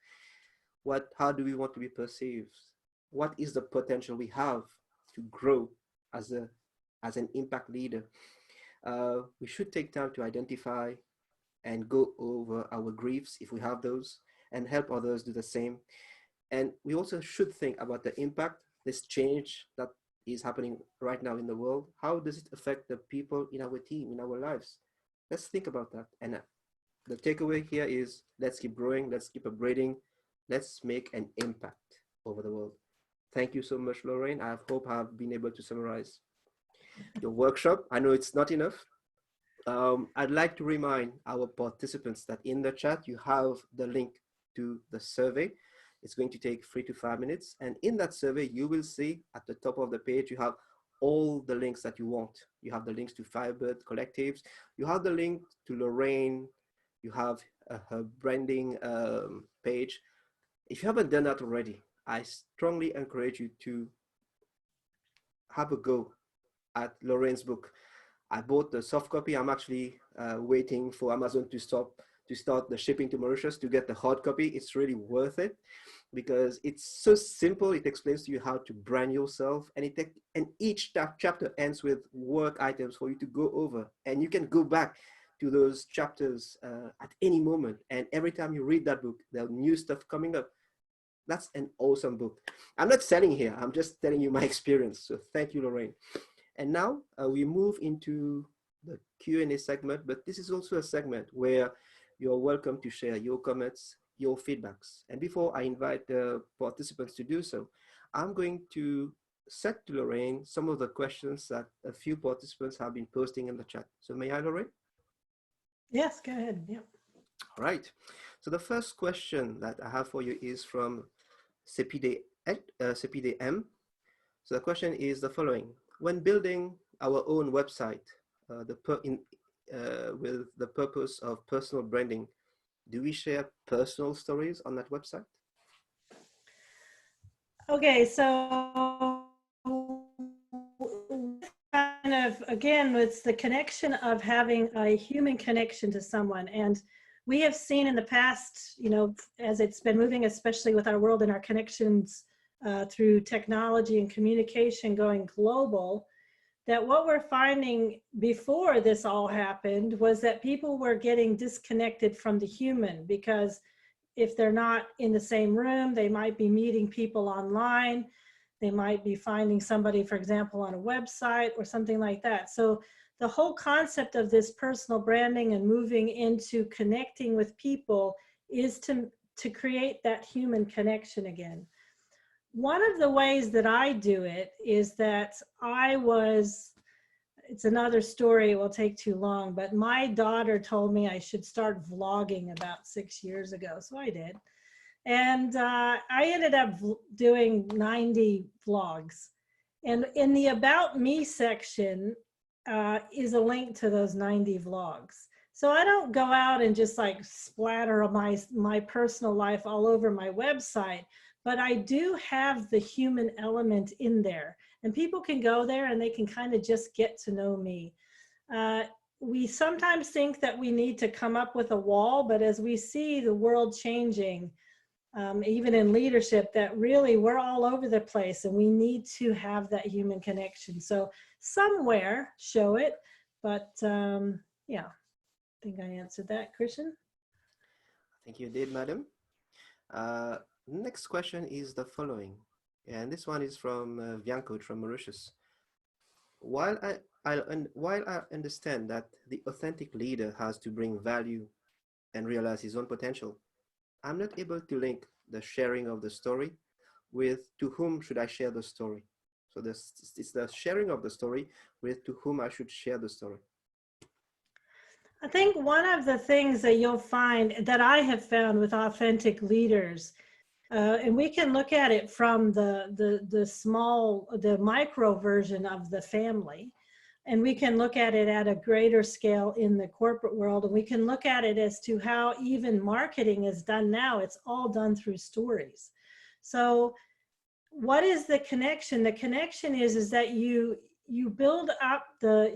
How do we want to be perceived? What is the potential we have to grow as an impact leader? We should take time to identify and go over our griefs, if we have those, and help others do the same. And we also should think about the impact, this change that is happening right now in the world. How does it affect the people in our team, in our lives? Let's think about that. And the takeaway here is, let's keep growing, let's keep upgrading, let's make an impact over the world. Thank you so much, Lorraine. I hope I've been able to summarize your workshop. I know it's not enough. I'd like to remind our participants that in the chat, you have the link to the survey. It's going to take 3 to 5 minutes. And in that survey, you will see at the top of the page, you have all the links that you want. You have the links to Firebirds Collectives. You have the link to Lorraine. You have her branding page. If you haven't done that already, I strongly encourage you to have a go at Lorraine's book. I bought the soft copy. I'm actually waiting for Amazon to start the shipping to Mauritius to get the hard copy. It's really worth it. because it's so simple. It explains to you how to brand yourself, and and each chapter ends with work items for you to go over, and you can go back to those chapters at any moment. And every time you read that book, there's new stuff coming up. That's an awesome book. I'm not selling here. I'm just telling you my experience. So thank you, Lorraine. And now we move into the Q&A segment, but this is also a segment where you're welcome to share your comments, your feedbacks. And before I invite the participants to do so, I'm going to set to Lorraine some of the questions that a few participants have been posting in the chat. So may I, Lorraine? Yes, go ahead. Yeah. All right. So the first question that I have for you is from CPD M. So the question is the following: when building our own website with the purpose of personal branding, do we share personal stories on that website? Okay, so kind of, again, it's the connection of having a human connection to someone. And we have seen in the past, you know, as it's been moving, especially with our world and our connections through technology and communication going global, that what we're finding before this all happened was that people were getting disconnected from the human, because if they're not in the same room, they might be meeting people online. They might be finding somebody, for example, on a website or something like that. So the whole concept of this personal branding and moving into connecting with people is to create that human connection again. One of the ways that I do it is that it's another story, it will take too long, but my daughter told me I should start vlogging about 6 years ago, so I did. And I ended up doing 90 vlogs. And in the About Me section is a link to those 90 vlogs. So I don't go out and just like splatter my personal life all over my website, but I do have the human element in there. And people can go there and they can kind of just get to know me. We sometimes think that we need to come up with a wall, but as we see the world changing, even in leadership, that really we're all over the place and we need to have that human connection. So somewhere show it, but yeah, I think I answered that, Christian. I think you did, madam. Next question is the following, and this one is from Bianco from Mauritius. While I understand that the authentic leader has to bring value and realize his own potential, I'm not able to link the sharing of the story with to whom should I share the story. So it's the sharing of the story with to whom I should share the story. I think one of the things that you'll find that I have found with authentic leaders, and we can look at it from the micro version of the family, and we can look at it at a greater scale in the corporate world, and we can look at it as to how even marketing is done now. It's all done through stories. So what is the connection? The connection is that you build up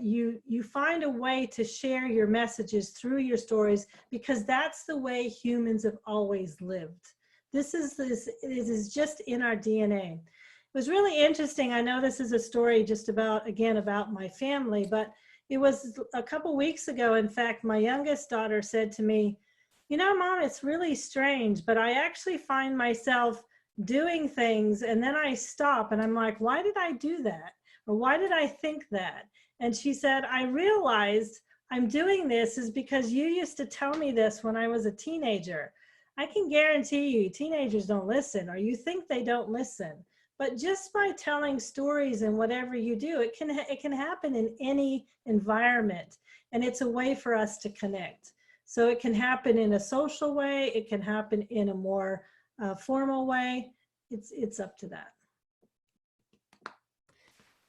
you find a way to share your messages through your stories, because that's the way humans have always lived. This is just in our DNA. It was really interesting. I know this is a story just about my family, but it was a couple weeks ago. In fact, my youngest daughter said to me, you know, Mom, it's really strange, but I actually find myself doing things and then I stop and I'm like, why did I do that? Or why did I think that? And she said, I realized I'm doing this is because you used to tell me this when I was a teenager. I can guarantee you teenagers don't listen, or you think they don't listen. But just by telling stories and whatever you do, it can happen in any environment. And it's a way for us to connect. So it can happen in a social way. It can happen in a more formal way. It's up to that.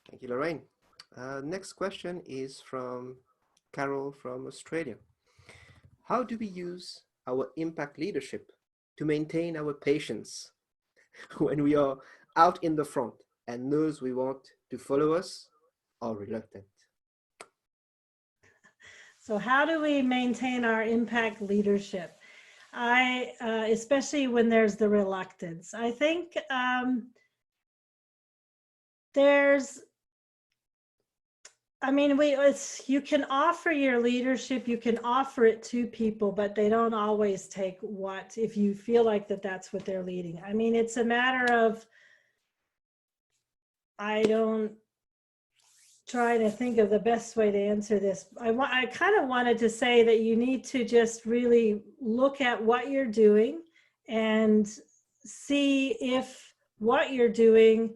Thank you, Lorraine. Next question is from Carol from Australia. How do we use our impact leadership to maintain our patience when we are out in the front and those we want to follow us are reluctant? So how do we maintain our impact leadership? Especially when there's the reluctance, I think there's, I mean, you can offer your leadership, you can offer it to people, but they don't always take if you feel like that's what they're leading. I mean, it's a matter of, I don't try to think of the best way to answer this. I kind of wanted to say that you need to just really look at what you're doing and see if what you're doing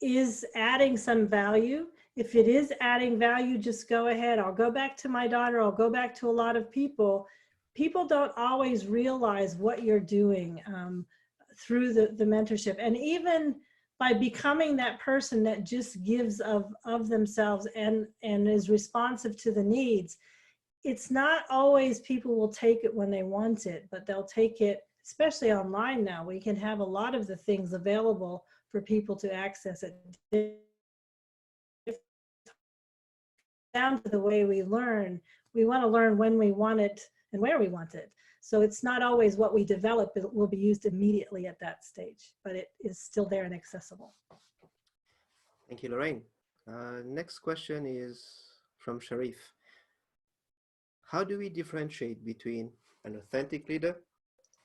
is adding some value. If it is adding value, just go ahead. I'll go back to my daughter. I'll go back to a lot of people. People don't always realize what you're doing through the mentorship. And even by becoming that person that just gives of themselves and is responsive to the needs, it's not always people will take it when they want it, but they'll take it, especially online now. We can have a lot of the things available for people to access it. Down to the way we learn, we want to learn when we want it and where we want it. So it's not always what we develop, it will be used immediately at that stage, but it is still there and accessible. Thank you, Lorraine. Next question is from Sharif. How do we differentiate between an authentic leader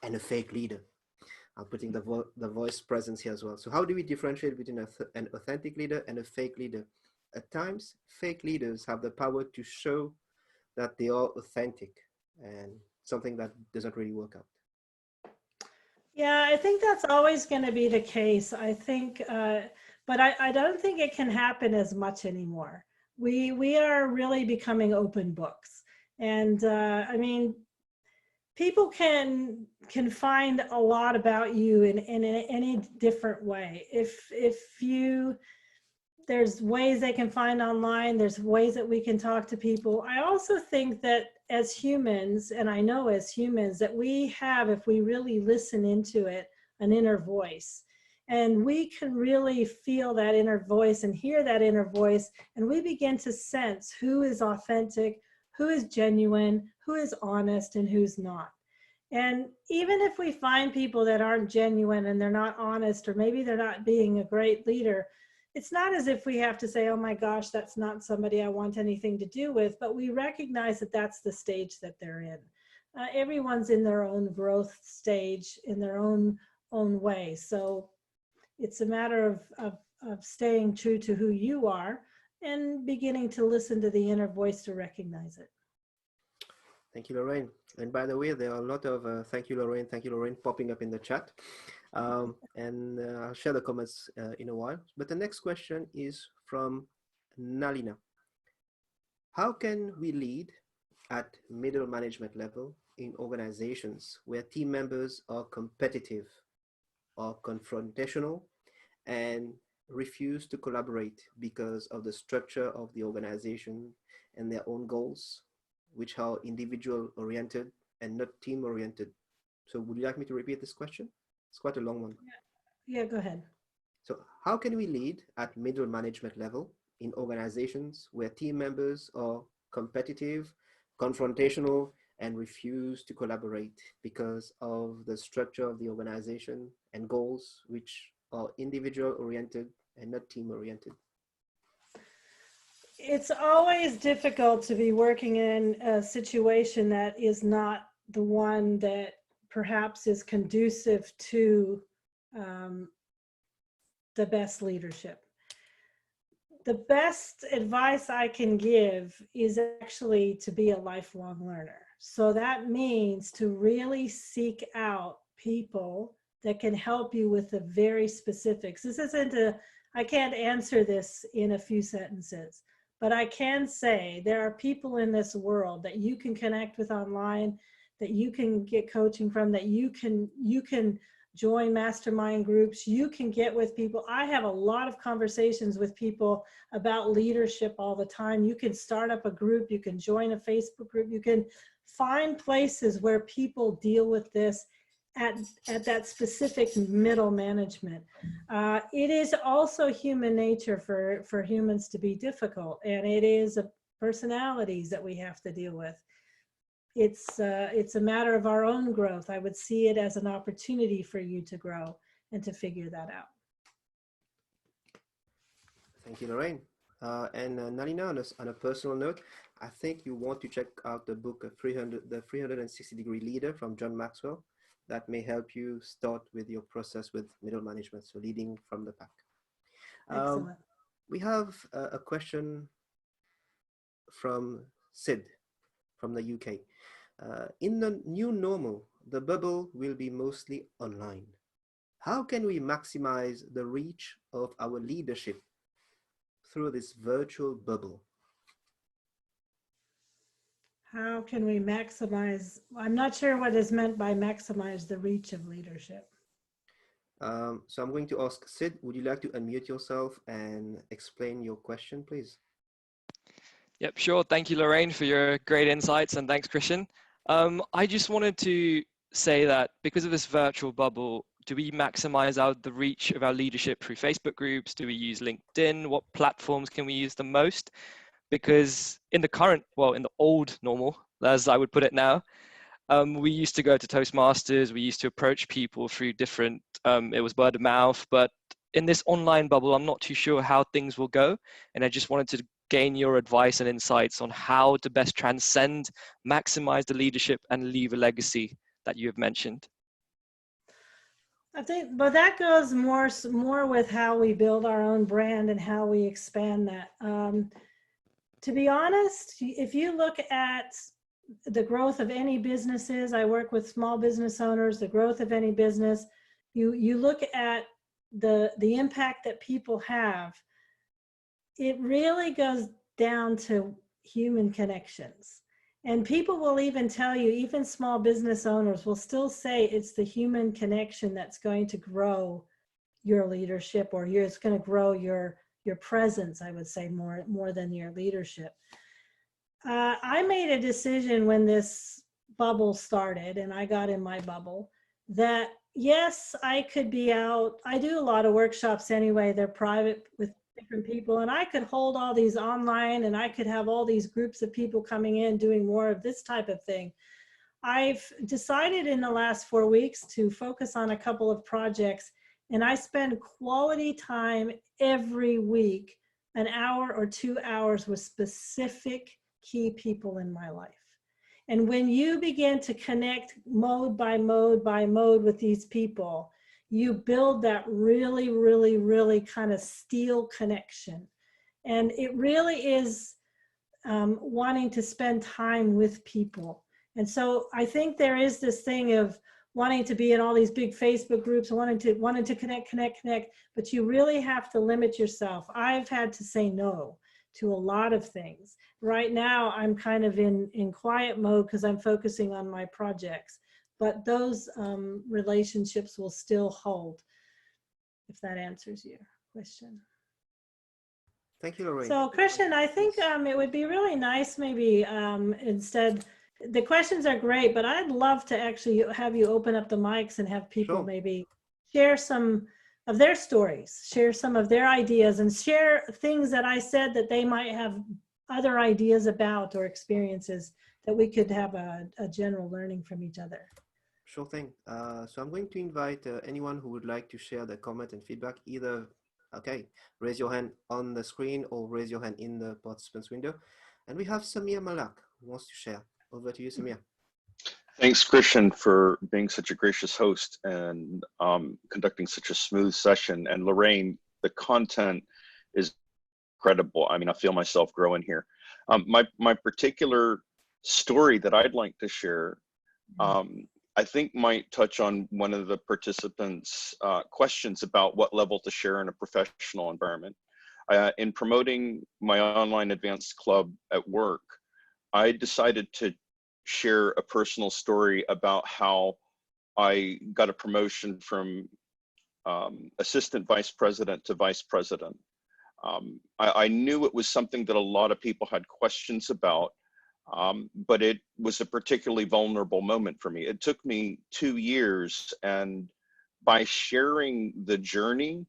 and a fake leader? I'm putting the voice presence here as well. So how do we differentiate between an authentic leader and a fake leader? At times, fake leaders have the power to show that they are authentic, and something that doesn't really work out. Yeah, I think that's always going to be the case. I think, but I don't think it can happen as much anymore. We are really becoming open books, and I mean, people can find a lot about you in any different way. If you, there's ways they can find online, there's ways that we can talk to people. I also think that as humans, and I know as humans, that we have, if we really listen into it, an inner voice. And we can really feel that inner voice and hear that inner voice, and we begin to sense who is authentic, who is genuine, who is honest, and who's not. And even if we find people that aren't genuine and they're not honest, or maybe they're not being a great leader, it's not as if we have to say, oh my gosh, that's not somebody I want anything to do with, but we recognize that that's the stage that they're in. Everyone's in their own growth stage in their own way. So it's a matter of staying true to who you are and beginning to listen to the inner voice to recognize it. Thank you, Lorraine. And by the way, there are a lot of thank you, Lorraine, popping up in the chat. And I'll share the comments in a while. But the next question is from Nalina. How can we lead at middle management level in organizations where team members are competitive or confrontational and refuse to collaborate because of the structure of the organization and their own goals, which are individual oriented and not team oriented? So would you like me to repeat this question? It's quite a long one. Yeah, go ahead. So how can we lead at middle management level in organizations where team members are competitive, confrontational, and refuse to collaborate because of the structure of the organization and goals, which are individual oriented and not team oriented? It's always difficult to be working in a situation that is not the one that perhaps is conducive to the best leadership. The best advice I can give is actually to be a lifelong learner. So that means to really seek out people that can help you with the very specifics. This isn't I can't answer this in a few sentences, but I can say there are people in this world that you can connect with online, that you can get coaching from, that you can join mastermind groups, you can get with people. I have a lot of conversations with people about leadership all the time. You can start up a group, you can join a Facebook group, you can find places where people deal with this at that specific middle management. It is also human nature for humans to be difficult, and it is personalities that we have to deal with. it's a matter of our own growth. I would see it as an opportunity for you to grow and to figure that out. Thank you, Lorraine. And Nalina, on a personal note, I think you want to check out the book The 360-Degree Leader from John Maxwell. That may help you start with your process with middle management, so leading from the pack. Excellent. We have a question from Sid from the UK. In the new normal, the bubble will be mostly online. How can we maximize the reach of our leadership through this virtual bubble? How can we maximize? I'm not sure what is meant by maximize the reach of leadership. So I'm going to ask Sid, would you like to unmute yourself and explain your question, please? Yep, sure. Thank you, Lorraine, for your great insights, and thanks, Christian. I just wanted to say that because of this virtual bubble, do we maximize out the reach of our leadership through Facebook groups? Do we use LinkedIn? What platforms can we use the most? Because in the current, well, in the old normal, as I would put it now, we used to go to Toastmasters, we used to approach people through different, it was word of mouth, but in this online bubble, I'm not too sure how things will go. And I just wanted to gain your advice and insights on how to best transcend, maximize the leadership and leave a legacy that you have mentioned. I think, but that goes more with how we build our own brand and how we expand that. To be honest, if you look at the growth of any businesses, I work with small business owners, the growth of any business, you look at the impact that people have, it really goes down to human connections. And people will even tell you, even small business owners will still say it's the human connection that's going to grow your leadership, or it's going to grow your presence, I would say, more than your leadership. I made a decision when this bubble started and I got in my bubble that yes, I could be out. I do a lot of workshops anyway. They're private with different people, and I could hold all these online and I could have all these groups of people coming in doing more of this type of thing. I've decided in the last 4 weeks to focus on a couple of projects, and I spend quality time every week, an hour or 2 hours with specific key people in my life. And when you begin to connect mode by mode by mode with these people, you build that really, really, really kind of steel connection. And it really is wanting to spend time with people. And so I think there is this thing of wanting to be in all these big Facebook groups, wanting to connect, but you really have to limit yourself. I've had to say no to a lot of things. Right now, I'm kind of in quiet mode because I'm focusing on my projects, but those relationships will still hold, if that answers your question. Thank you, Lorraine. So Christian, I think it would be really nice maybe instead, the questions are great, but I'd love to actually have you open up the mics and have people maybe share some of their stories, share some of their ideas, and share things that I said that they might have other ideas about or experiences that we could have a general learning from each other. Sure thing. So I'm going to invite anyone who would like to share their comment and feedback, either, raise your hand on the screen or raise your hand in the participants window. And we have Samir Malak who wants to share. Over to you, Samir. Thanks, Christian, for being such a gracious host and conducting such a smooth session. And Lorraine, the content is incredible. I mean, I feel myself growing here. My particular story that I'd like to share, I think might touch on one of the participants' questions about what level to share in a professional environment. In promoting my online advanced club at work, I decided to share a personal story about how I got a promotion from assistant vice president to vice president. I knew it was something that a lot of people had questions about, but it was a particularly vulnerable moment for me. It took me 2 years, and by sharing the journey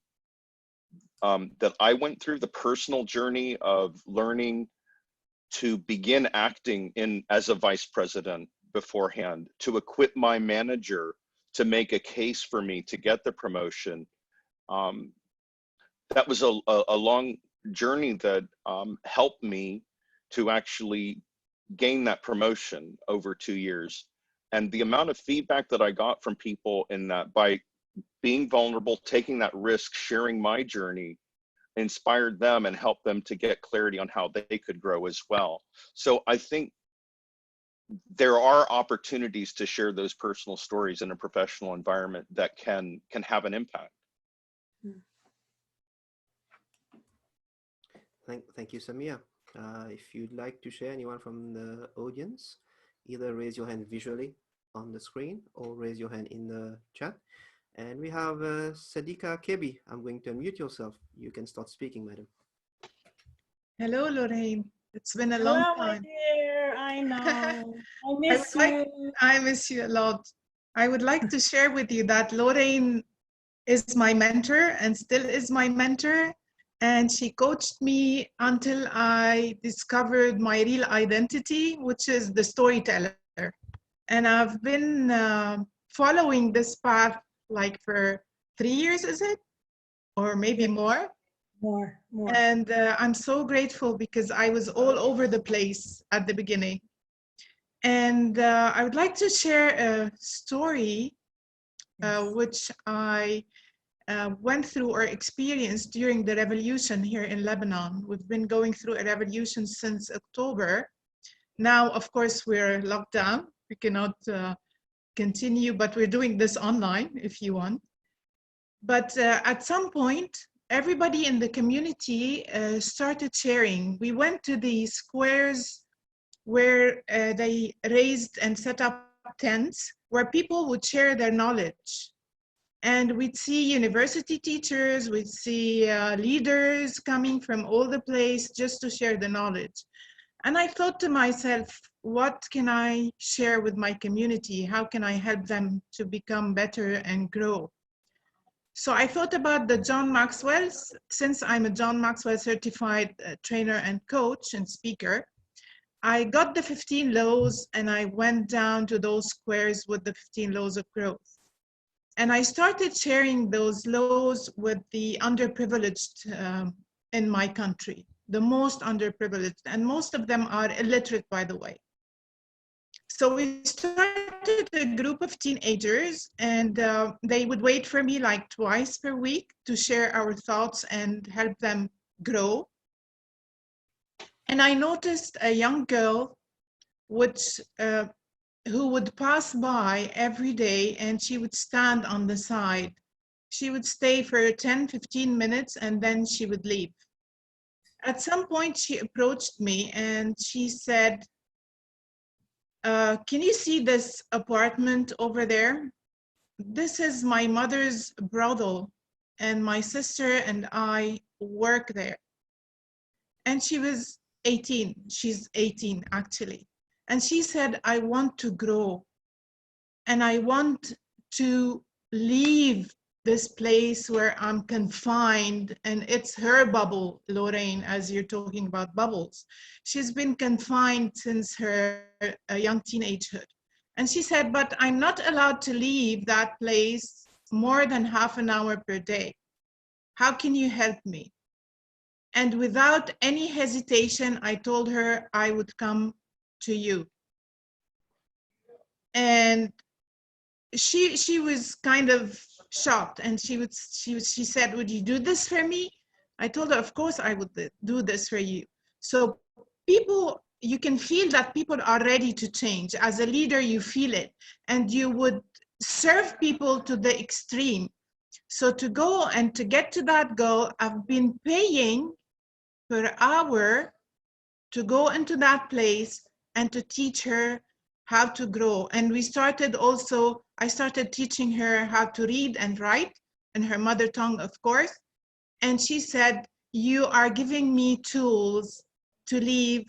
that I went through, the personal journey of learning to begin acting as a vice president beforehand, to equip my manager to make a case for me to get the promotion. That was a long journey that helped me to actually gain that promotion over 2 years. And the amount of feedback that I got from people in that, by being vulnerable, taking that risk, sharing my journey, inspired them and helped them to get clarity on how they could grow as well. So I think there are opportunities to share those personal stories in a professional environment that can have an impact. Thank you, Samia. If you'd like to share, anyone from the audience, either raise your hand visually on the screen or raise your hand in the chat. And we have Sadika Kebi. I'm going to unmute yourself. You can start speaking, madam. Hello, Lorraine. It's been a Hello, long my time. dear. I know. I miss you. I miss you a lot. I would like to share with you that Lorraine is my mentor and still is my mentor. And she coached me until I discovered my real identity, which is the storyteller. And I've been following this path like for 3 years, is it? Or maybe more? More. And I'm so grateful because I was all over the place at the beginning. And I would like to share a story which I went through or experienced during the revolution here in Lebanon. We've been going through a revolution since October. Now, of course, we're locked down. We cannot continue, but we're doing this online if you want. But at some point, everybody in the community started sharing. We went to the squares where they raised and set up tents where people would share their knowledge. And we'd see university teachers, we'd see leaders coming from all the place just to share the knowledge. And I thought to myself, what can I share with my community? How can I help them to become better and grow? So I thought about the John Maxwell's. Since I'm a John Maxwell certified trainer and coach and speaker, I got the 15 laws and I went down to those squares with the 15 laws of growth. And I started sharing those laws with the underprivileged in my country, the most underprivileged, and most of them are illiterate, by the way. So we started a group of teenagers, and they would wait for me like twice per week to share our thoughts and help them grow. And I noticed a young girl who would pass by every day, and she would stand on the side. She would stay for 10, 15 minutes, and then she would leave. At some point, she approached me and she said, can you see this apartment over there? This is my mother's brothel, and my sister and I work there. And she was 18. She's 18, actually. And she said, I want to grow, and I want to leave this place where I'm confined. And it's her bubble, Lorraine, as you're talking about bubbles. She's been confined since her young teenagehood. And she said, but I'm not allowed to leave that place more than half an hour per day. How can you help me? And without any hesitation, I told her I would come to you. And she was kind of shocked, and she said, would you do this for me? I told her, of course I would do this for you. So people, you can feel that people are ready to change. As a leader, you feel it, and you would serve people to the extreme. So to go and to get to that goal, I've been paying per hour to go into that place and to teach her how to grow. And we started also, I started teaching her how to read and write in her mother tongue, of course. And she said, you are giving me tools to leave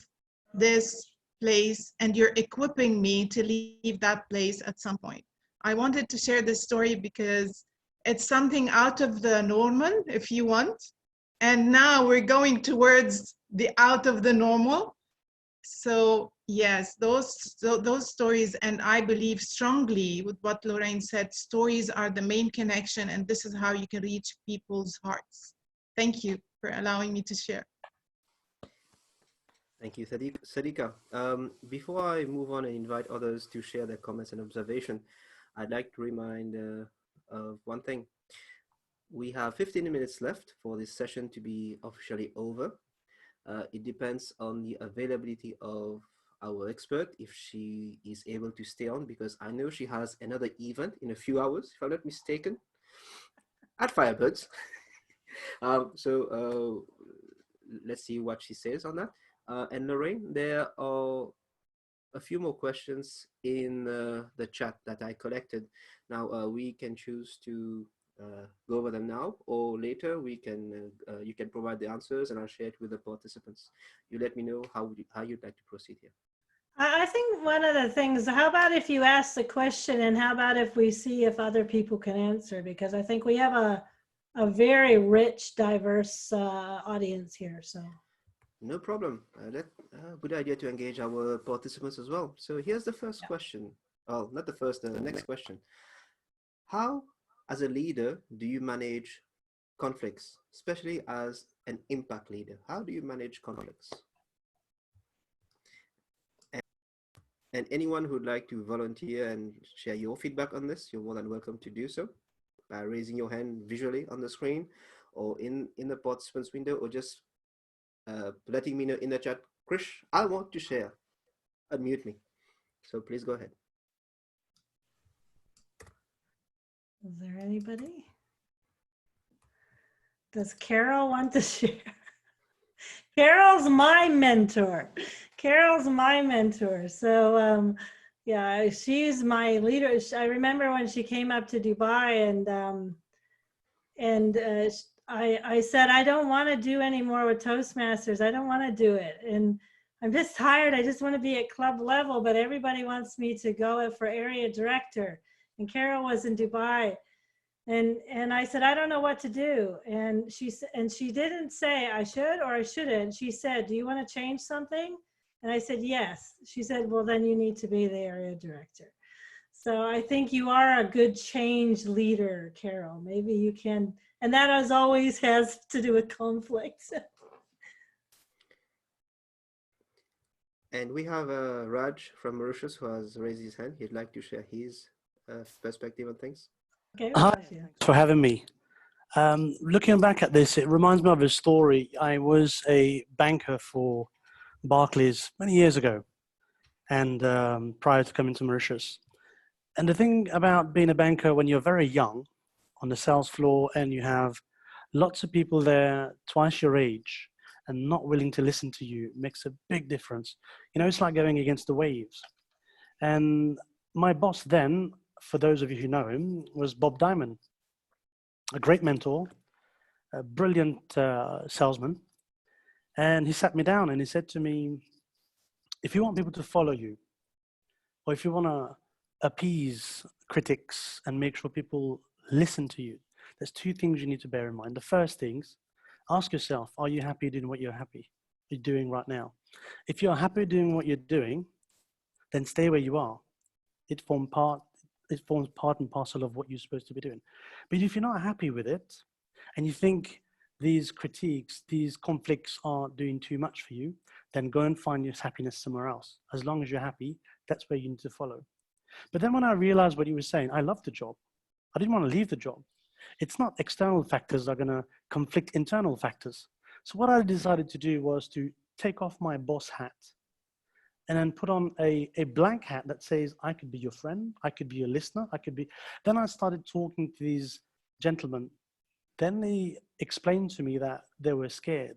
this place, and you're equipping me to leave that place at some point. I wanted to share this story because it's something out of the normal, if you want. And now we're going towards the out of the normal. So yes, those stories, and I believe strongly with what Lorraine said, stories are the main connection, and this is how you can reach people's hearts. Thank you for allowing me to share. Thank you, Sadika. Before I move on and invite others to share their comments and observation, I'd like to remind of one thing. We have 15 minutes left for this session to be officially over. It depends on the availability of our expert, if she is able to stay on, because I know she has another event in a few hours, if I'm not mistaken, at Firebirds. Let's see what she says on that. And Lorraine, there are a few more questions in the chat that I collected. Now we can choose to go over them now, or later we can you can provide the answers and I'll share it with the participants. You let me know how you'd like to proceed here. I think one of the things, how about if you ask the question, and how about if we see if other people can answer, because I think we have a very rich, diverse audience here. So no problem. Good idea to engage our participants as well. So here's the first question. Oh, not the first, the next question. How, as a leader, do you manage conflicts, especially as an impact leader? How do you manage conflicts? And anyone who'd like to volunteer and share your feedback on this, you're more than welcome to do so by raising your hand visually on the screen or in the participants window, or just letting me know in the chat, Krish, I want to share. Unmute me. So please go ahead. is there anybody? Does Carol want to share? Carol's my mentor. Carol's my mentor. So yeah, she's my leader. I remember when she came up to Dubai, and I said, I don't want to do any more with Toastmasters. I don't want to do it. And I'm just tired. I just want to be at club level, but everybody wants me to go for area director. And Carol was in Dubai. And I said, I don't know what to do. And she didn't say I should or I shouldn't. She said, do you want to change something? And I said, yes. She said, well, then you need to be the area director. So I think you are a good change leader, Carol. Maybe you can, and that as always has to do with conflict. And we have Raj from Mauritius who has raised his hand. He'd like to share his perspective on things. Okay, Hi, Raj, yeah. thanks for having me. Looking back at this, it reminds me of a story. I was a banker for Barclays many years ago, and prior to coming to Mauritius. And the thing about being a banker when you're very young on the sales floor and you have lots of people there twice your age and not willing to listen to you makes a big difference. You know, it's like going against the waves. And my boss then, for those of you who know him, was Bob Diamond, a great mentor, a brilliant salesman. And he sat me down and he said to me, if you want people to follow you, or if you want to appease critics and make sure people listen to you, there's two things you need to bear in mind. The first things, ask yourself, are you happy doing what you're doing right now? If you're happy doing what you're doing, then stay where you are. It forms part and parcel of what you're supposed to be doing. But if you're not happy with it, and you think these critiques, these conflicts are doing too much for you, then go and find your happiness somewhere else. As long as you're happy, that's where you need to follow. But then when I realized what he was saying, I loved the job. I didn't want to leave the job. It's not external factors that are going to conflict internal factors. So what I decided to do was to take off my boss hat and then put on a blank hat that says, I could be your friend, I could be your listener, I could be. Then I started talking to these gentlemen. Then they explained to me that they were scared.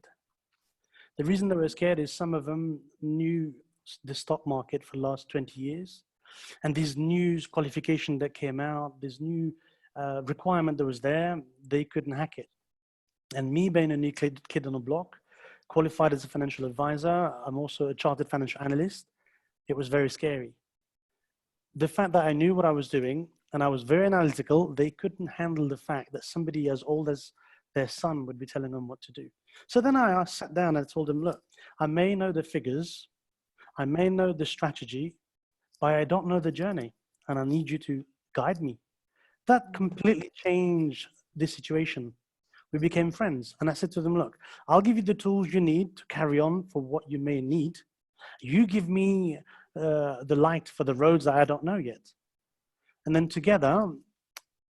The reason they were scared is some of them knew the stock market for the last 20 years. And these new qualification that came out, this new requirement that was there, they couldn't hack it. And me being a new kid on the block, qualified as a financial advisor, I'm also a chartered financial analyst, it was very scary. The fact that I knew what I was doing and I was very analytical, they couldn't handle the fact that somebody as old as their son would be telling them what to do. So then I sat down and I told them, look, I may know the figures, I may know the strategy, but I don't know the journey, and I need you to guide me. That completely changed the situation. We became friends, and I said to them, look, I'll give you the tools you need to carry on for what you may need. You give me the light for the roads that I don't know yet. And then together,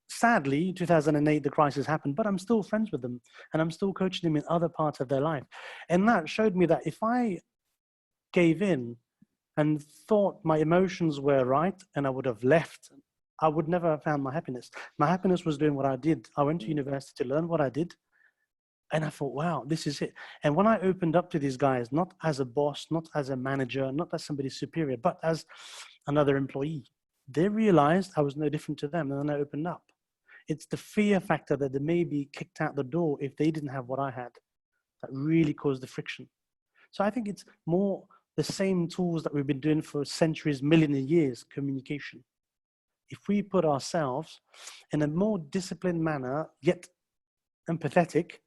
sadly, 2008, the crisis happened, but I'm still friends with them, and I'm still coaching them in other parts of their life. And that showed me that if I gave in and thought my emotions were right and I would have left, I would never have found my happiness. My happiness was doing what I did. I went to university to learn what I did. And I thought, wow, this is it. And when I opened up to these guys, not as a boss, not as a manager, not as somebody superior, but as another employee, they realized I was no different to them. And then I opened up. It's the fear factor that they may be kicked out the door if they didn't have what I had that really caused the friction. So I think it's more the same tools that we've been doing for centuries, millions of years, communication. If we put ourselves in a more disciplined manner, yet empathetic,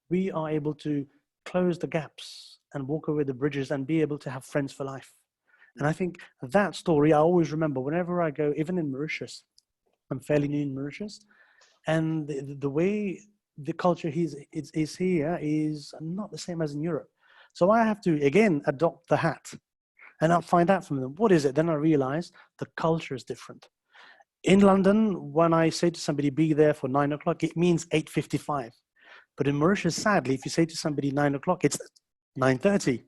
we are able to close the gaps and walk over the bridges and be able to have friends for life. And I think that story, I always remember whenever I go, even in Mauritius, I'm fairly new in Mauritius, and the way the culture is here is not the same as in Europe. So I have to, again, adopt the hat, and I'll find out from them, what is it? Then I realize the culture is different. In London, when I say to somebody, be there for 9 o'clock, it means 8:55. But in Mauritius, sadly, if you say to somebody 9 o'clock, it's 9:30.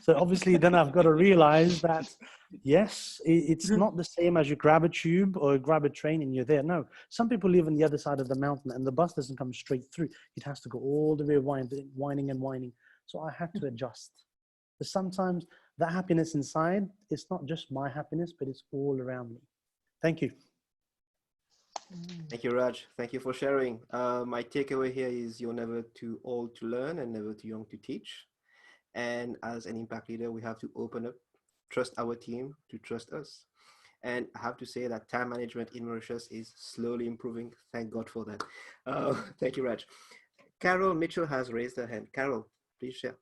So obviously then I've got to realize that, yes, it's not the same as you grab a tube or grab a train and you're there. No, some people live on the other side of the mountain and the bus doesn't come straight through. It has to go all the way winding and winding. So I had to adjust. But sometimes that happiness inside, it's not just my happiness, but it's all around me. Thank you. Thank you, Raj. Thank you for sharing. My takeaway here is you're never too old to learn and never too young to teach. And as an impact leader, we have to open up, trust our team to trust us. And I have to say that time management in Mauritius is slowly improving. Thank God for that. Thank you, Raj. Carol Mitchell has raised her hand. Carol, please share.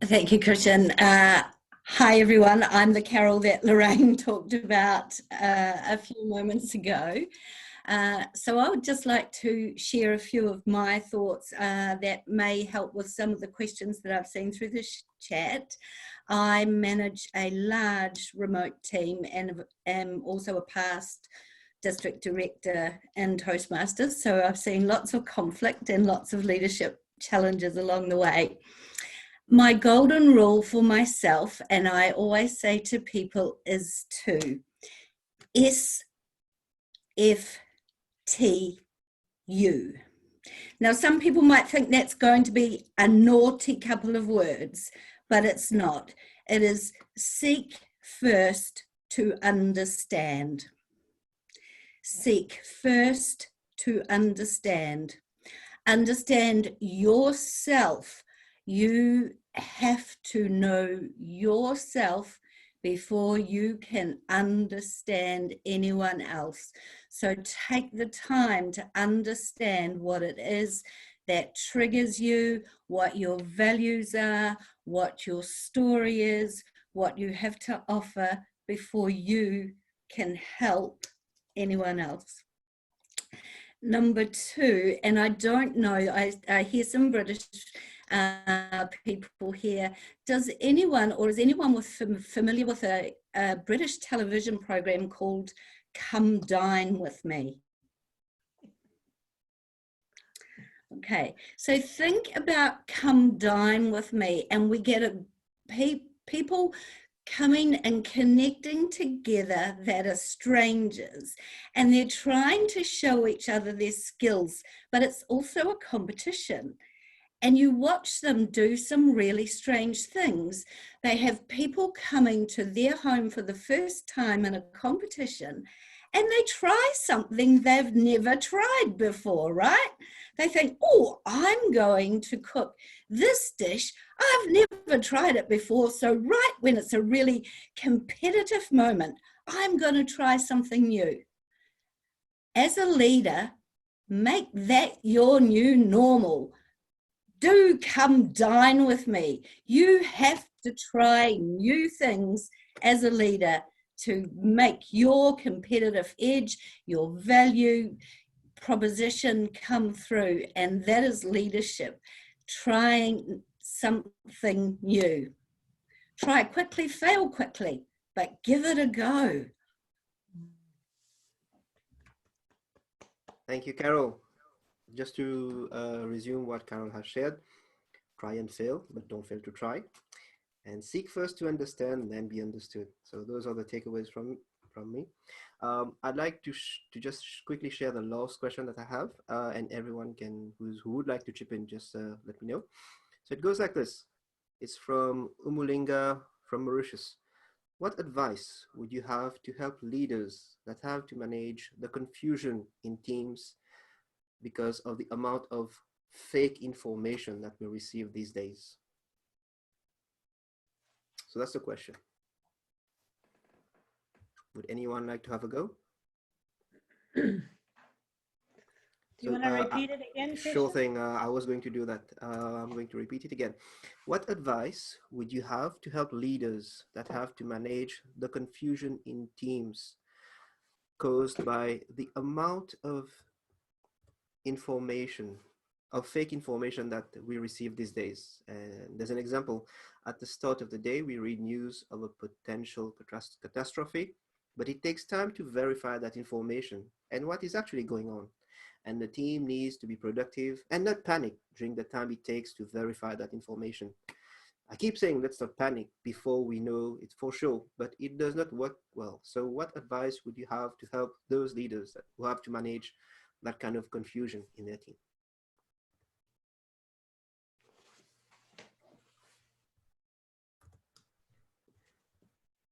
Thank you, Christian. Hi, everyone. I'm the Carol that Lorraine talked about a few moments ago. So I would just like to share a few of my thoughts that may help with some of the questions that I've seen through this chat. I manage a large remote team and am also a past district director in Toastmasters. So I've seen lots of conflict and lots of leadership challenges along the way. My golden rule for myself, and I always say to people, is to SFTU. Now, some people might think that's going to be a naughty couple of words, but it's not. It is seek first to understand. Seek first to understand. Understand yourself. You have to know yourself before you can understand anyone else. So take the time to understand what it is that triggers you, what your values are, what your story is, what you have to offer before you can help anyone else. Number two, and I don't know, I hear some British people here. Does anyone, or is anyone familiar with a British television program called Come Dine With Me? Okay, so think about Come Dine With Me, and we get people coming and connecting together that are strangers, and they're trying to show each other their skills, but it's also a competition. And you watch them do some really strange things. They have people coming to their home for the first time in a competition, and they try something they've never tried before, right? They think, oh, I'm going to cook this dish. I've never tried it before. So right when it's a really competitive moment, I'm going to try something new. As a leader, make that your new normal. do come dine with me. You have to try new things as a leader to make your competitive edge, your value proposition come through. And that is leadership, trying something new. Try quickly, fail quickly, but give it a go. Thank you, Carol. Just to resume what Carol has shared, try and fail, but don't fail to try. And seek first to understand, then be understood. So those are the takeaways from me. I'd like to just quickly share the last question that I have, and everyone who would like to chip in, just let me know. So it goes like this. It's from Umulinga from Mauritius. What advice would you have to help leaders that have to manage the confusion in teams because of the amount of fake information that we receive these days? So that's the question. Would anyone like to have a go? Do you want to repeat it again, Christian? Sure thing. I was going to do that. I'm going to repeat it again. What advice would you have to help leaders that have to manage the confusion in teams caused by the amount of information, of fake information that we receive these days? And there's an example. At the start of the day, we read news of a potential catastrophe, but it takes time to verify that information and what is actually going on. And the team needs to be productive and not panic during the time it takes to verify that information. I keep saying let's not panic before we know it for sure, but it does not work well. So what advice would you have to help those leaders who have to manage that kind of confusion in their team?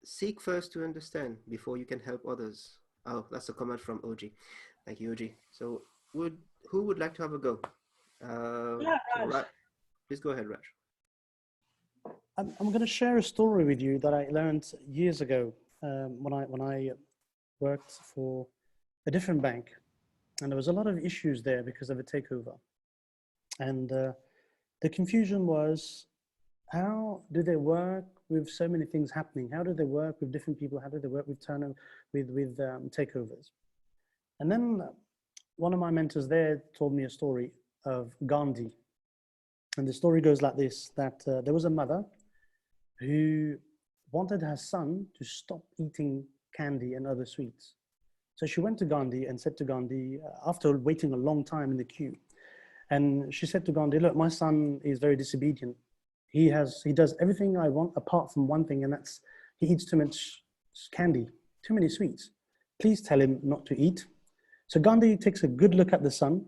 Seek first to understand before you can help others. Oh, that's a comment from OG. Thank you, OG. So who would like to have a go? Yeah, Raj. Please go ahead, Raj. I'm going to share a story with you that I learned years ago when I worked for a different bank, and there was a lot of issues there because of a takeover. And the confusion was, how do they work with so many things happening? How do they work with different people? How do they work with turnover, with takeovers? And then one of my mentors there told me a story of Gandhi. And the story goes like this, that there was a mother who wanted her son to stop eating candy and other sweets. So she went to Gandhi and said to Gandhi, after waiting a long time in the queue, and she said to Gandhi, look, my son is very disobedient. He does everything I want apart from one thing, and that's he eats too much candy, too many sweets. Please tell him not to eat. So Gandhi takes a good look at the son,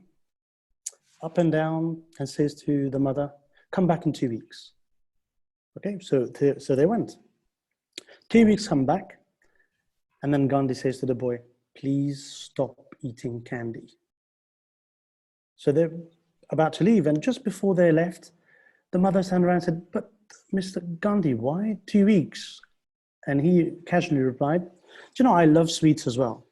up and down, and says to the mother, come back in 2 weeks. Okay, so they went. 2 weeks come back, and then Gandhi says to the boy, please stop eating candy. So they're about to leave, and just before they left, the mother turned around and said, but Mr. Gandhi, why 2 weeks? And he casually replied, do you know, I love sweets as well.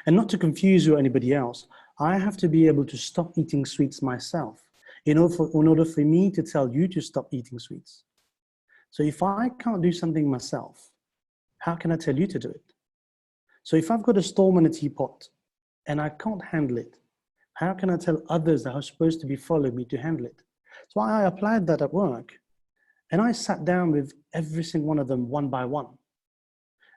And not to confuse you or anybody else, I have to be able to stop eating sweets myself in order for me to tell you to stop eating sweets. So if I can't do something myself, how can I tell you to do it? So if I've got a storm in a teapot and I can't handle it, how can I tell others that are supposed to be following me to handle it? So I applied that at work, and I sat down with every single one of them one by one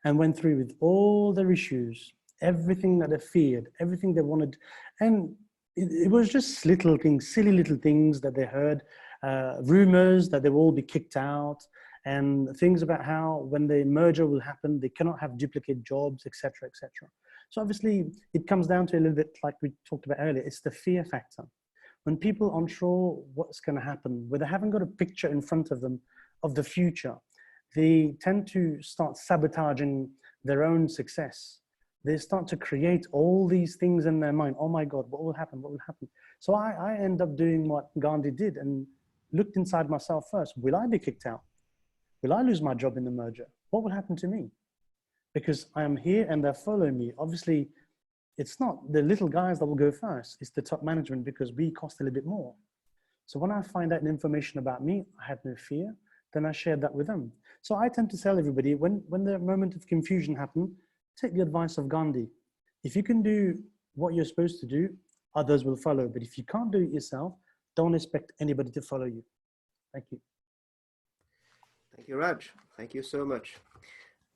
and went through with all their issues, everything that they feared, everything they wanted. And it was just little things, silly little things that they heard, rumors that they will all be kicked out, and things about how when the merger will happen, they cannot have duplicate jobs, etc., etc. So obviously it comes down to a little bit like we talked about earlier, it's the fear factor. When people aren't sure what's going to happen, where they haven't got a picture in front of them of the future, they tend to start sabotaging their own success. They start to create all these things in their mind. Oh my God, what will happen? What will happen? So I end up doing what Gandhi did and looked inside myself first. Will I be kicked out? Will I lose my job in the merger? What will happen to me? Because I am here and they're following me. Obviously, it's not the little guys that will go first. It's the top management because we cost a little bit more. So when I find out information about me, I had no fear, then I shared that with them. So I tend to tell everybody, when the moment of confusion happens, take the advice of Gandhi. If you can do what you're supposed to do, others will follow. But if you can't do it yourself, don't expect anybody to follow you. Thank you. Thank you, Raj. Thank you so much.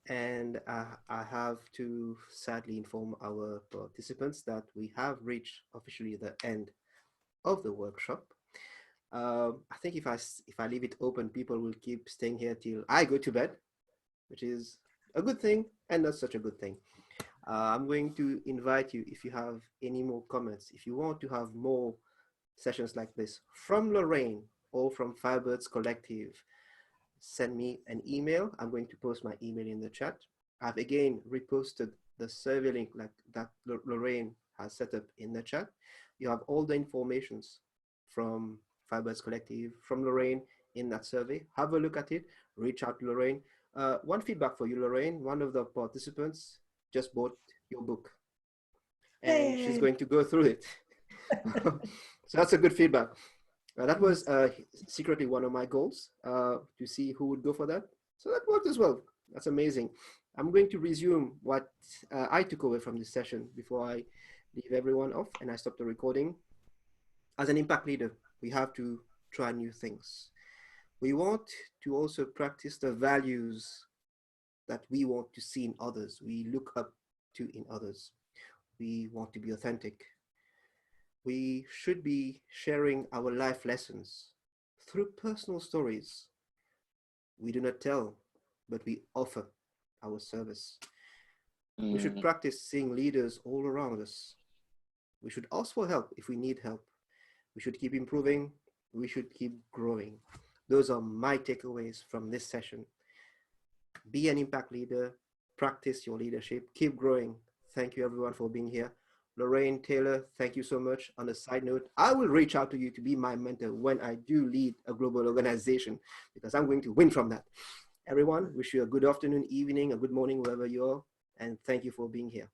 And I have to sadly inform our participants that we have reached officially the end of the workshop. I think if I leave it open, people will keep staying here till I go to bed, which is a good thing and not such a good thing. I'm going to invite you, if you have any more comments, if you want to have more sessions like this from Lorraine or from Firebirds Collective, send me an email. I'm going to post my email in the chat. I've again reposted the survey link that Lorraine has set up in the chat. You have all the informations from Firebirds Collective, from Lorraine in that survey. Have a look at it, reach out to Lorraine. One feedback for you, Lorraine, one of the participants just bought your book and she's going to go through it. So that's a good feedback. That was secretly one of my goals, to see who would go for that. So that worked as well. That's amazing. I'm going to resume what I took away from this session before I leave everyone off and I stop the recording. As an impact leader, we have to try new things. We want to also practice the values that we want to see in others, we look up to in others. We want to be authentic. We should be sharing our life lessons through personal stories. We do not tell, but we offer our service. We should practice seeing leaders all around us. We should ask for help if we need help. We should keep improving. We should keep growing. Those are my takeaways from this session. Be an impact leader, practice your leadership, keep growing. Thank you everyone for being here. Lorraine Taylor, thank you so much. On a side note, I will reach out to you to be my mentor when I do lead a global organization, because I'm going to win from that. Everyone, wish you a good afternoon, evening, a good morning, wherever you are, and thank you for being here.